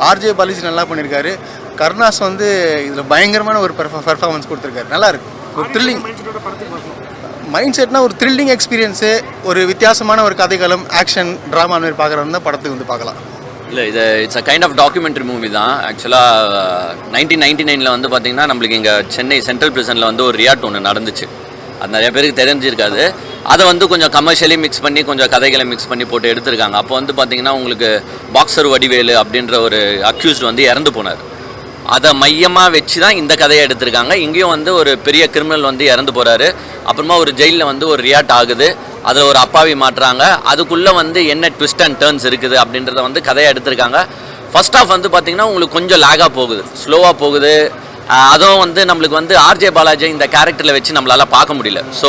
ஆர்ஜே பாலாஜி நல்லா பண்ணிருக்காரு. கருணாஸ் வந்து இதுல பயங்கரமான ஒரு பெர்ஃபார்மன்ஸ் கொடுத்திருக்காரு. நல்லா இருக்கு. ஒரு த்ரில்லிங் மைண்ட் செட்னா ஒரு த்ரில்லிங் எக்ஸ்பீரியன்ஸ், ஒரு வித்தியாசமான ஒரு கதைகளும் ஆக்ஷன் டிராமா மாதிரி பார்க்குறவங்க தான் படத்துக்கு வந்து பார்க்கலாம். இல்லை, இது it's a kind of documentary movie தான். ஆக்சுவலாக 1999 வந்து பார்த்தீங்கன்னா நம்மளுக்கு இங்கே சென்னை சென்ட்ரல் பிரிசனில் வந்து ஒரு ரியாட் ஒன்று நடந்துச்சு. அது நிறைய பேருக்கு தெரிஞ்சிருக்காது. அதை வந்து கொஞ்சம் கமர்ஷியலி மிக்ஸ் பண்ணி கொஞ்சம் கதைகளை மிக்ஸ் பண்ணி போட்டு எடுத்திருக்காங்க. அப்போ வந்து பார்த்தீங்கன்னா உங்களுக்கு பாக்ஸர் வடிவேலு அப்படின்ற ஒரு அக்யூஸ்ட் வந்து இறந்து போனார். அதை மையமாக வச்சு தான் இந்த கதையை எடுத்திருக்காங்க. இங்கேயும் வந்து ஒரு பெரிய கிரிமினல் வந்து இறந்து போகிறாரு. அப்புறமா ஒரு ஜெயிலில் வந்து ஒரு ரியாட் ஆகுது. அதில் ஒரு அப்பாவி மாட்டுறாங்க. அதுக்குள்ளே வந்து என்ன ட்விஸ்ட் அண்ட் டர்ன்ஸ் இருக்குது அப்படின்றத வந்து கதையை எடுத்திருக்காங்க. ஃபர்ஸ்ட் ஆஃப் வந்து பார்த்திங்கன்னா உங்களுக்கு கொஞ்சம் லேகாக போகுது, ஸ்லோவாக போகுது. அதுவும் வந்து நம்மளுக்கு வந்து ஆர்ஜே பாலாஜி இந்த கேரக்டரில் வச்சு நம்மளால் பார்க்க முடியல. ஸோ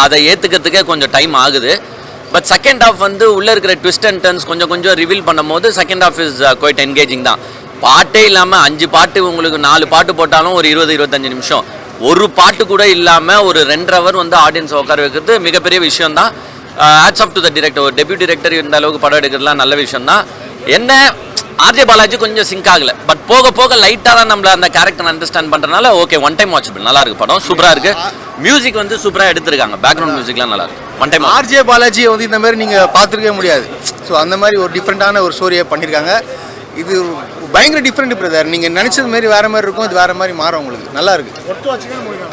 அதை ஏற்றுக்கிறதுக்கே கொஞ்சம் டைம் ஆகுது. பட் செகண்ட் ஆஃப் வந்து உள்ளே இருக்கிற ட்விஸ்ட் அண்ட் டர்ன்ஸ் கொஞ்சம் ரிவீல் பண்ணும் போது second half is quite engaging தான். பாட்டே இல்லாமல் 5 பாட்டு உங்களுக்கு 4 பாட்டு போட்டாலும் ஒரு 20-25 நிமிஷம். ஒரு பாட்டு கூட இல்லாமல் ஒரு 2.5 hour வந்து ஆடியன்ஸ் உட்கார வைக்கிறது மிகப்பெரிய விஷயம் தான். Hats off to the director. ஒரு டெபியூ டிரெக்டர் இந்த அளவுக்கு படம் எடுக்கிறதுலாம் நல்ல விஷயம் தான். என்ன ஆர்ஜே பாலாஜி கொஞ்சம் சிங்க் ஆகலை. பட் போக போக லைட்டாக தான் நம்மள அந்த கேரக்டர் அண்டர்ஸ்டாண்ட் பண்ணுறதுனால ஓகே, ஒன் டைம் வாட்சபிள். நல்லா இருக்கு படம், சூப்பராக இருக்கு. மியூசிக் வந்து சூப்பராக எடுத்திருக்காங்க. பேக்ரவுண்ட் மியூசிக்லாம் நல்லா இருக்கு. One time. ஆர்ஜே பாலாஜியை வந்து இந்த மாதிரி நீங்கள் பார்த்துருக்கவே முடியாது. ஸோ அந்த மாதிரி ஒரு டிஃப்ரெண்ட்டான ஒரு ஸ்டோரியை பண்ணியிருக்காங்க. இது பயங்கர டிஃப்ரெண்ட் பிரதர். நீங்கள் நினச்சது மாதிரி வேறு மாதிரி இருக்கும், இது வேறு மாதிரி மாறும். உங்களுக்கு நல்லா இருக்குது.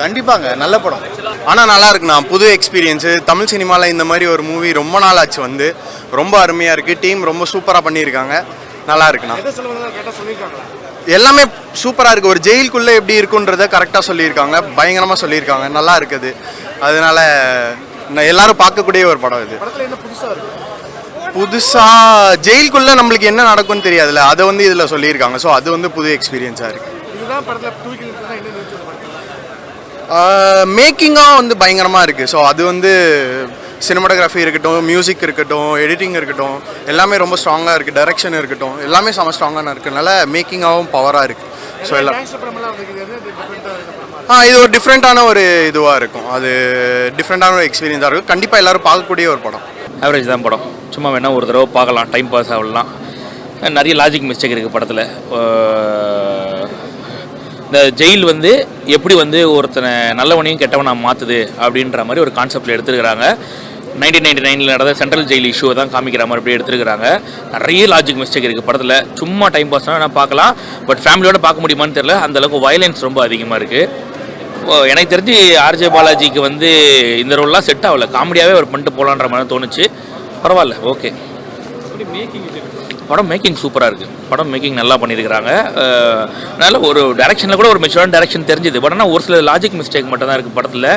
கண்டிப்பாங்க, நல்ல படம். ஆனால் நல்லா இருக்குண்ணா, புது எக்ஸ்பீரியன்ஸு. தமிழ் சினிமாவில் இந்த மாதிரி ஒரு மூவி ரொம்ப நாள் ஆச்சு வந்து. ரொம்ப அருமையாக இருக்குது. டீம் ரொம்ப சூப்பராக பண்ணியிருக்காங்க. நல்லா இருக்குண்ணா. எல்லாமே சூப்பராக இருக்குது. ஒரு ஜெயிலுக்குள்ளே எப்படி இருக்குன்றதை கரெக்டாக சொல்லியிருக்காங்க. பயங்கரமாக சொல்லியிருக்காங்க. நல்லா இருக்குது. அதனால எல்லாரும் பார்க்கக்கூடிய ஒரு படம் இது. புதுசாக ஜெயிலுக்குள்ளே நம்மளுக்கு என்ன நடக்கும்னு தெரியாதுல்ல, அதை வந்து இதில் சொல்லியிருக்காங்க. ஸோ அது வந்து புது எக்ஸ்பீரியன்ஸாக இருக்குது. மேக்கிங்காக வந்து பயங்கரமாக இருக்குது. ஸோ அது வந்து சினிமாட்டோகிராஃபி இருக்கட்டும், மியூசிக் இருக்கட்டும், எடிட்டிங் இருக்கட்டும், எல்லாமே ரொம்ப ஸ்ட்ராங்காக இருக்குது. டைரக்ஷன் இருக்கட்டும், எல்லாமே செம்ம ஸ்ட்ராங்காக இருக்கிறதுனால மேக்கிங்காகவும் பவராக இருக்குது. ஸோ எல்லாம் இது ஒரு டிஃப்ரெண்ட்டான ஒரு இதுவாக இருக்கும். அது டிஃப்ரெண்ட்டான ஒரு எக்ஸ்பீரியன்ஸாக இருக்கும். கண்டிப்பாக எல்லோரும் பார்க்கக்கூடிய ஒரு படம். ஆவரேஜ் தான் படம். சும்மா வேணால் ஒரு தடவை பார்க்கலாம், டைம் பாஸ் ஆகலாம். நிறைய லாஜிக் மிஸ்டேக் இருக்குது படத்தில். இந்த ஜெயில் வந்து எப்படி வந்து ஒருத்தனை நல்லவனையும் கெட்டவனாக மாற்றுது அப்படின்ற மாதிரி ஒரு கான்செப்டில் எடுத்துருக்கிறாங்க. 1999 நடந்த சென்ட்ரல் ஜெயில் இஷ்யூவை தான் காமிக்கிற மாதிரி அப்படியே எடுத்துருக்கிறாங்க. நிறைய லாஜிக் மிஸ்டேக் இருக்குது படத்தில். சும்மா டைம் பாஸ்னால் நான் பார்க்கலாம், பட் ஃபேமிலியோடு பார்க்க முடியுமான்னு தெரியல. அந்தளவுக்கு வயலன்ஸ் ரொம்ப அதிகமாக இருக்குது. எனக்கு தெரிஞ்சு ஆர்ஜே பாலாஜிக்கு வந்து இந்த ரோல்லாம் செட் ஆகலை. காமெடியாகவே அவர் பண்ணிட்டு போகலான்ற மாதிரி தோணுச்சு. பரவாயில்ல, ஓகே. படம் மேக்கிங் சூப்பராக இருக்குது. படம் மேக்கிங் நல்லா பண்ணியிருக்கிறாங்க. அதனால் ஒரு டேரக்ஷனில் கூட ஒரு மெச்சூரான டேரக்ஷன் தெரிஞ்சுது. பட் ஆனால் ஒரு சில லாஜிக் மிஸ்டேக் மட்டும் தான் இருக்குது படத்தில்.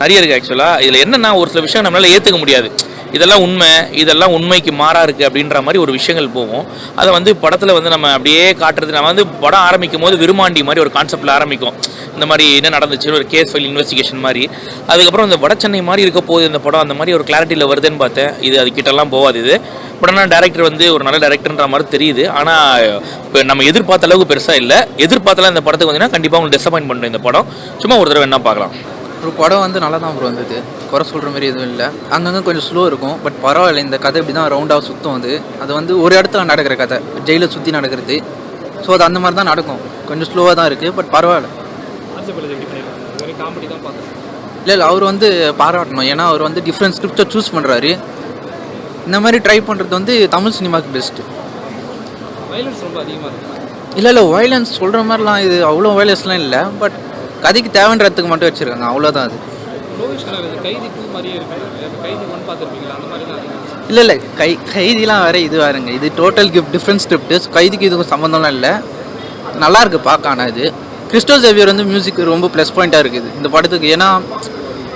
நிறைய இருக்குது ஆக்சுவலாக. இதில் என்னென்னா ஒரு சில விஷயம் நம்மளால் ஏற்றுக்க முடியாது. இதெல்லாம் உண்மை, இதெல்லாம் உண்மைக்கு மாறா இருக்குது அப்படின்ற மாதிரி ஒரு விஷயங்கள் போகும். அதை வந்து படத்தில் வந்து நம்ம அப்படியே காட்டுறது. நம்ம வந்து படம் ஆரம்பிக்கும் போது விருமாண்டி மாதிரி ஒரு கான்செப்டில் ஆரம்பிக்கும். இந்த மாதிரி என்ன நடந்துச்சு, ஒரு கேஸ் ஃபைல் இன்வெஸ்டிகேஷன் மாதிரி. அதுக்கப்புறம் இந்த வட சென்னை மாதிரி இருக்க போகுது இந்த படம். அந்த மாதிரி ஒரு கிளாரிட்டியில் வருதுன்னு பார்த்தேன். இது அதுக்கிட்டலாம் போகாது இது. பட் ஆனால் டேரக்டர் வந்து ஒரு நல்ல டேரக்டர்ன்ற மாதிரி தெரியுது. ஆனால் இப்போ நம்ம எதிர்பார்த்த அளவுக்கு பெருசாக இல்லை. எதிர்பார்த்தலாம் இந்த படத்துக்கு வந்தீங்கன்னா கண்டிப்பாக உங்களுக்கு டிசப்பாயின்ட் பண்ணுறேன் இந்த படம். சும்மா ஒரு தடவை என்ன பார்க்கலாம். ஒரு படம் வந்து நல்லா தான் ப்ரோ வந்தது. குறை சொல்கிற மாதிரி எதுவும் இல்லை. அங்கங்கே கொஞ்சம் ஸ்லோ இருக்கும், பட் பரவாயில்ல. இந்த கதை இப்படி தான் ரவுண்டாக சுற்றும். அது வந்து ஒரு இடத்துல நடக்கிற கதை, ஜெயிலை சுற்றி நடக்கிறது. ஸோ அது அந்த மாதிரி தான் நடக்கும். கொஞ்சம் ஸ்லோவாக தான் இருக்குது, பட் பரவாயில்ல. இல்லை அவர் வந்து பாராட்டணும். ஏன்னா அவர் வந்து டிஃப்ரெண்ட் ஸ்கிரிப்டை சூஸ் பண்ணுறாரு. இந்த மாதிரி ட்ரை பண்ணுறது வந்து தமிழ் சினிமாவுக்கு பெஸ்ட்டு. இல்லை வயலன்ஸ் சொல்கிற மாதிரிலாம் இது அவ்வளோ வயலன்ஸ்லாம் இல்லை. பட் கதைக்கு தேவைன்றதுக்கு மட்டும் வச்சுருக்காங்க, அவ்வளோதான் அது. இல்லை கைதிலாம் வேறு, இது வேறுங்க. இது டோட்டல் டிஃப்ரெண்ட் ஸ்கிரிப்ட். கைதிக்கு இதுக்கும் சம்மந்தம்லாம் இல்லை. நல்லாயிருக்கு பார்க்க. ஆனால் இது கிறிஸ்டோ சேவியர் வந்து மியூசிக் ரொம்ப ப்ளஸ் பாயிண்ட்டாக இருக்குது இந்த படத்துக்கு. ஏன்னா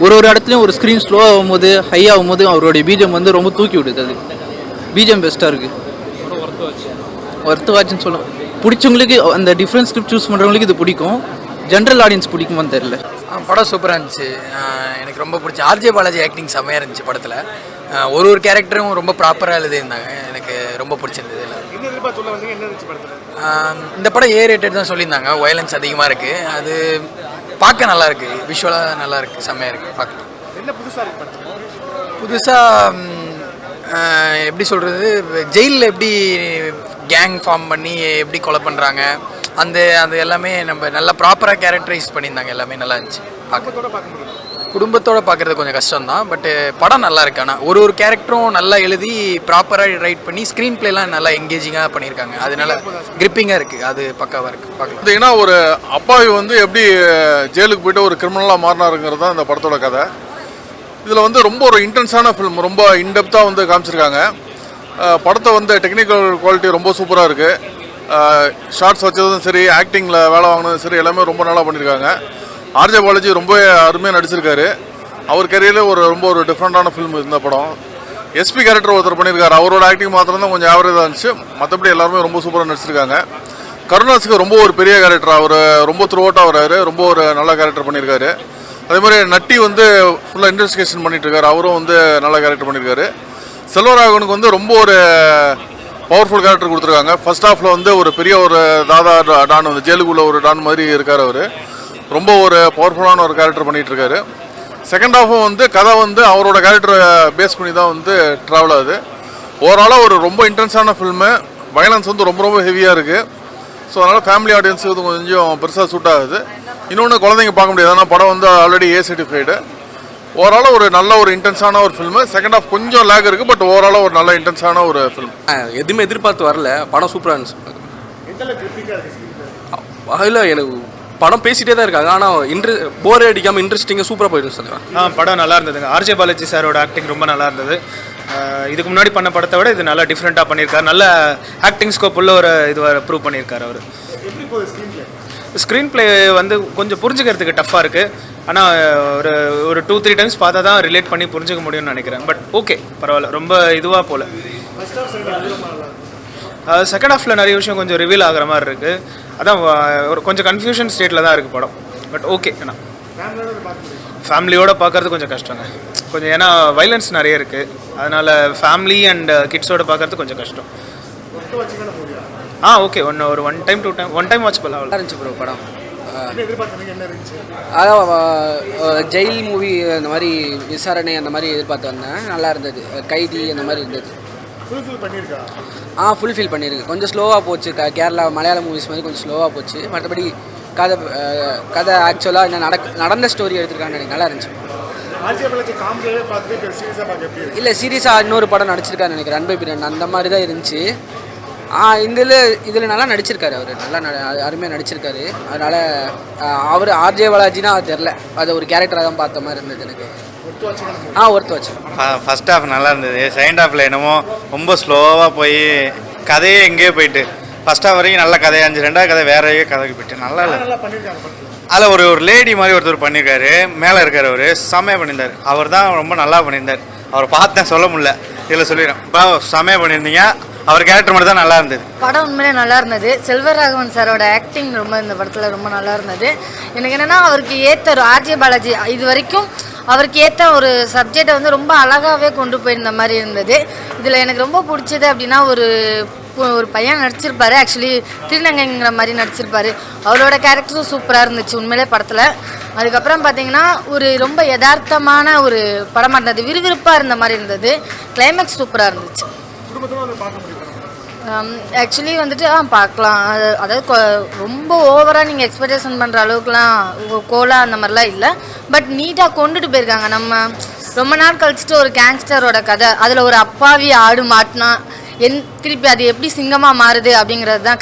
ஒரு இடத்துலையும் ஒரு ஸ்க்ரீன் ஸ்லோ ஆகும்போது ஹை ஆகும்போது அவருடைய பிஜிஎம் வந்து ரொம்ப தூக்கி விடுது. அது பிஜிஎம் பெஸ்ட்டாக இருக்குது. ஒர்த்து வாட்சுன்னு சொல்லலாம். பிடிச்சவங்களுக்கு அந்த டிஃப்ரெண்ட் ஸ்கிரிப்ட் சூஸ் பண்ணுறவங்களுக்கு இது பிடிக்கும். ஜென்ரல் ஆடியன்ஸ் பிடிக்குமான்னு தெரில. படம் சூப்பராக இருந்துச்சு. எனக்கு ரொம்ப பிடிச்சி. ஆர்ஜே பாலாஜி ஆக்டிங் செம்மையாக இருந்துச்சு படத்தில். ஒரு கேரக்டரும் ரொம்ப ப்ராப்பராக எழுதியிருந்தாங்க. எனக்கு ரொம்ப பிடிச்சிருந்தது. இந்த படம் ஏ ரேட்டட் தான் சொல்லியிருந்தாங்க. வயலன்ஸ் அதிகமாக இருக்குது. அது பார்க்க நல்லாயிருக்கு. விஷுவலாக நல்லாயிருக்கு. செம்மையாக இருக்குது பார்க்க. என்ன புதுசாக எப்படி சொல்கிறது, ஜெயிலில் எப்படி கேங் ஃபார்ம் பண்ணி எப்படி கொலை பண்ணுறாங்க, அந்த எல்லாமே நம்ம நல்லா ப்ராப்பராக கேரக்டரைஸ் பண்ணியிருந்தாங்க. எல்லாமே நல்லா இருந்துச்சு பார்க்க. குடும்பத்தோடு பார்க்குறது கொஞ்சம் கஷ்டம்தான். பட்டு படம் நல்லா இருக்கு. ஆனால் ஒரு கேரக்டரும் நல்லா எழுதி ப்ராப்பராக ரைட் பண்ணி ஸ்க்ரீன் பிளேலாம் நல்லா எங்கேஜிங்காக பண்ணியிருக்காங்க. அதனால கிரிப்பிங்காக இருக்குது. அது பக்காவாக இருக்குது பார்க்கலாம். பார்த்தீங்கன்னா ஒரு அப்பாவி வந்து எப்படி ஜெயிலுக்கு போய்ட்டு ஒரு கிரிமினலாக மாறினாருங்கிறது தான் இந்த படத்தோட கதை. இதில் வந்து ரொம்ப ஒரு இன்டென்ஸான ஃபிலிம், ரொம்ப இன்டெப்த்தாக வந்து காமிச்சிருக்காங்க. படத்தை வந்து டெக்னிக்கல் குவாலிட்டி ரொம்ப சூப்பராக இருக்குது. ஷார்ட்ஸ் வச்சதும் சரி, ஆக்டிங்கில் வேலை வாங்கினதும் சரி, எல்லாமே ரொம்ப நல்லா பண்ணியிருக்காங்க. ஆர்ஜே பாலாஜி ரொம்ப அருமையாக நடிச்சிருக்காரு. அவர் கரியரில் ரொம்ப ஒரு டிஃப்ரெண்ட்டான ஃபிலிம் இந்த படம். எஸ்பி கேரக்டர் ஒருத்தர் பண்ணியிருக்காரு. அவரோட ஆக்டிங் மாத்திரம் தான் கொஞ்சம் ஆவரேஜாக இருந்துச்சு. மற்றபடி எல்லாருமே ரொம்ப சூப்பராக நடிச்சிருக்காங்க. கருணாஸுக்கு ரொம்ப ஒரு பெரிய கேரக்டர். அவர் ரொம்ப த்ரூ அவுட்டாக வர்றாரு. ரொம்ப ஒரு நல்ல கேரக்டர் பண்ணியிருக்காரு. அதே மாதிரி நட்டி வந்து ஃபுல்லாக இன்வெஸ்டிகேஷன் பண்ணிட்டு இருக்காரு. அவரும் வந்து நல்ல கேரக்டர் பண்ணியிருக்காரு. செல்வராகவனுக்கு வந்து ரொம்ப ஒரு பவர்ஃபுல் கேரக்டர் கொடுத்துருக்காங்க. ஃபர்ஸ்ட் ஹாஃபில் வந்து ஒரு பெரிய ஒரு தாதா டான் வந்து ஜெயிலுக்குள்ள ஒரு டான் மாதிரி இருக்கார். அவர் ரொம்ப ஒரு பவர்ஃபுல்லான ஒரு கேரக்டர் பண்ணிகிட்டு இருக்காரு. செகண்ட் ஹாஃபும் வந்து கதை வந்து அவரோட கேரக்டரை பேஸ் பண்ணி தான் வந்து ட்ராவல் ஆகுது. ஓவராலாக ஒரு ரொம்ப இன்டென்ஸான ஃபில்மு. வயலன்ஸ் வந்து ரொம்ப ஹெவியாக இருக்குது. ஸோ அதனால் ஃபேமிலி ஆடியன்ஸுக்கு இது கொஞ்சம் பெருசாக சூட் ஆகுது. இன்னொன்று குழந்தைங்க பார்க்க முடியாது. ஆனால் படம் வந்து ஆல்ரெடி ஏ சர்டிஃபைடு. ஓவராலாக ஒரு நல்ல ஒரு இன்டென்ஸான ஒரு ஃபில்மு. செகண்ட் ஹாஃப் கொஞ்சம் லேக் இருக்குது. பட் ஓவராலாக ஒரு நல்ல இன்டென்ஸான ஒரு ஃபில்ம். எதுவுமே எதிர்பார்த்து வரல. படம் சூப்பராக இருந்துச்சு. அதில் எனக்கு படம் பேசிகிட்டே தான் இருக்காங்க. ஆனால் போரே அடிக்காமல் இன்ட்ரெஸ்டிங்காக சூப்பராக போயிடுச்சு சொல்லுவேன். படம் நல்லா இருந்ததுங்க. ஆர்ஜே பாலாஜி சாரோட ஆக்டிங் ரொம்ப நல்லா இருந்தது. இதுக்கு முன்னாடி பண்ண படத்தை விட இது நல்லா டிஃப்ரெண்ட்டாக பண்ணியிருக்காரு. நல்ல ஆக்டிங் ஸ்கோப் உள்ள ஒரு இது ப்ரூவ் பண்ணியிருக்காரு அவர். ஸ்க்ரீன் பிளே வந்து கொஞ்சம் புரிஞ்சுக்கிறதுக்கு டஃப்பாக இருக்குது. ஆனால் ஒரு 2-3 டைம்ஸ் பார்த்தா தான் ரிலேட் பண்ணி புரிஞ்சுக்க முடியும்னு நினைக்கிறேன். பட் ஓகே, பரவாயில்ல. ரொம்ப இதுவாக போகல. செகண்ட் ஹாஃபில் நிறைய விஷயம் கொஞ்சம் ரிவீல் ஆகிற மாதிரி இருக்குது. அதான் ஒரு கொஞ்சம் கன்ஃபியூஷன் ஸ்டேட்டில் தான் இருக்குது படம். But okay. ஏன்னா ஃபேமிலியோடு பார்க்குறது கொஞ்சம் கஷ்டங்க. கொஞ்சம் ஏன்னா வைலன்ஸ் நிறைய இருக்குது. அதனால் ஃபேமிலி அண்ட் கிட்ஸோடு பார்க்குறது கொஞ்சம் கஷ்டம். ஓகே. ஒரு ஒன் டைம் வாட்ச் பண்ணலாம். நல்லா இருந்துச்சு ப்ரோ படம். அதான் ஜெயில் மூவி அந்த மாதிரி விசாரணை அந்த மாதிரி எதிர்பார்த்து வந்தேன். நல்லா இருந்தது. கைதி அந்த மாதிரி இருந்தது. ஃபுல்ஃபில் பண்ணியிருக்கு. கொஞ்சம் ஸ்லோவாக போச்சு. கேரளா மலையாள மூவிஸ் மாதிரி கொஞ்சம் ஸ்லோவாக போச்சு. மற்றபடி கதை ஆக்சுவலாக என்ன நடந்த ஸ்டோரி எடுத்துருக்கான்னு எனக்கு நல்லா இருந்துச்சு. இல்லை சீரியஸாக இன்னொரு படம் நடிச்சிருக்காரு நினைக்கிறேன். ரன் பை பிரியன் அந்த மாதிரி தான் இருந்துச்சு. இதில் நல்லா நடிச்சிருக்காரு. அவர் நல்லா அருமையாக நடிச்சிருக்காரு. அதனால் அவர் ஆர்ஜே பாலாஜினா அது தெரில. அது ஒரு கேரக்டராக தான் பார்த்த மாதிரி இருந்தது எனக்கு. ஒர்த்து வச்சு. ஃபர்ஸ்ட் ஹாஃப் நல்லா இருந்தது. செகண்ட் ஹாஃபில் என்னமோ ரொம்ப ஸ்லோவாக போய் கதையே எங்கேயோ போயிட்டு ஃபர்ஸ்ட் ஹாஃப் வரைக்கும் நல்ல கதையாக இருந்துச்சு. ரெண்டாவது கதை வேற கதைக்கு போயிட்டு நல்லா இல்லை. அதில் ஒரு லேடி மாதிரி ஒருத்தர் பண்ணியிருக்காரு. மேலே இருக்கார். அவர் செம்மையாக பண்ணியிருந்தார். அவர் தான் ரொம்ப நல்லா பண்ணியிருந்தார். அவரை பார்த்தேன், சொல்ல முடியல. இதில் சொல்லிடுறேன். இப்போ செம்மையாக பண்ணியிருந்தீங்க. அவர் கேரக்டர் மட்டும் தான் நல்லா இருந்தது. படம் உண்மையிலே நல்லா இருந்தது. செல்வராகவன் சாரோட ஆக்டிங் ரொம்ப இந்த படத்தில் ரொம்ப நல்லா இருந்தது. எனக்கு என்னென்னா அவருக்கு ஏற்ற ஒரு ஆர்ஜே பாலாஜி இது வரைக்கும் அவருக்கு ஏற்ற ஒரு சப்ஜெக்டை வந்து ரொம்ப அழகாகவே கொண்டு போயிருந்த மாதிரி இருந்தது. இதில் எனக்கு ரொம்ப பிடிச்சது அப்படின்னா ஒரு பையன் நடிச்சிருப்பாரு. ஆக்சுவலி திருநங்கைங்கிற மாதிரி நடிச்சிருப்பாரு. அவரோட கேரக்டரும் சூப்பராக இருந்துச்சு உண்மையிலே படத்தில். அதுக்கப்புறம் பார்த்தீங்கன்னா ஒரு ரொம்ப யதார்த்தமான ஒரு படமாக இருந்தது. விறுவிறுப்பாக இருந்த மாதிரி இருந்தது. கிளைமேக்ஸ் சூப்பராக இருந்துச்சு. ஆக்சுவலி வந்துட்டு பார்க்கலாம். அதாவது ரொம்ப ஓவராக நீங்கள் எக்ஸ்பெக்டேஷன் பண்ணுற அளவுக்குலாம் கோலா அந்த மாதிரிலாம் இல்லை. பட் நீட்டாக கொண்டுட்டு போயிருக்காங்க. நம்ம ரொம்ப நாள் கழிச்சிட்டு ஒரு கேங்ஸ்டரோட கதை, அதில் ஒரு அப்பாவி ஆடு மாட்டினா திருப்பி அது எப்படி சிங்கமாக மாறுது அப்படிங்கிறது தான்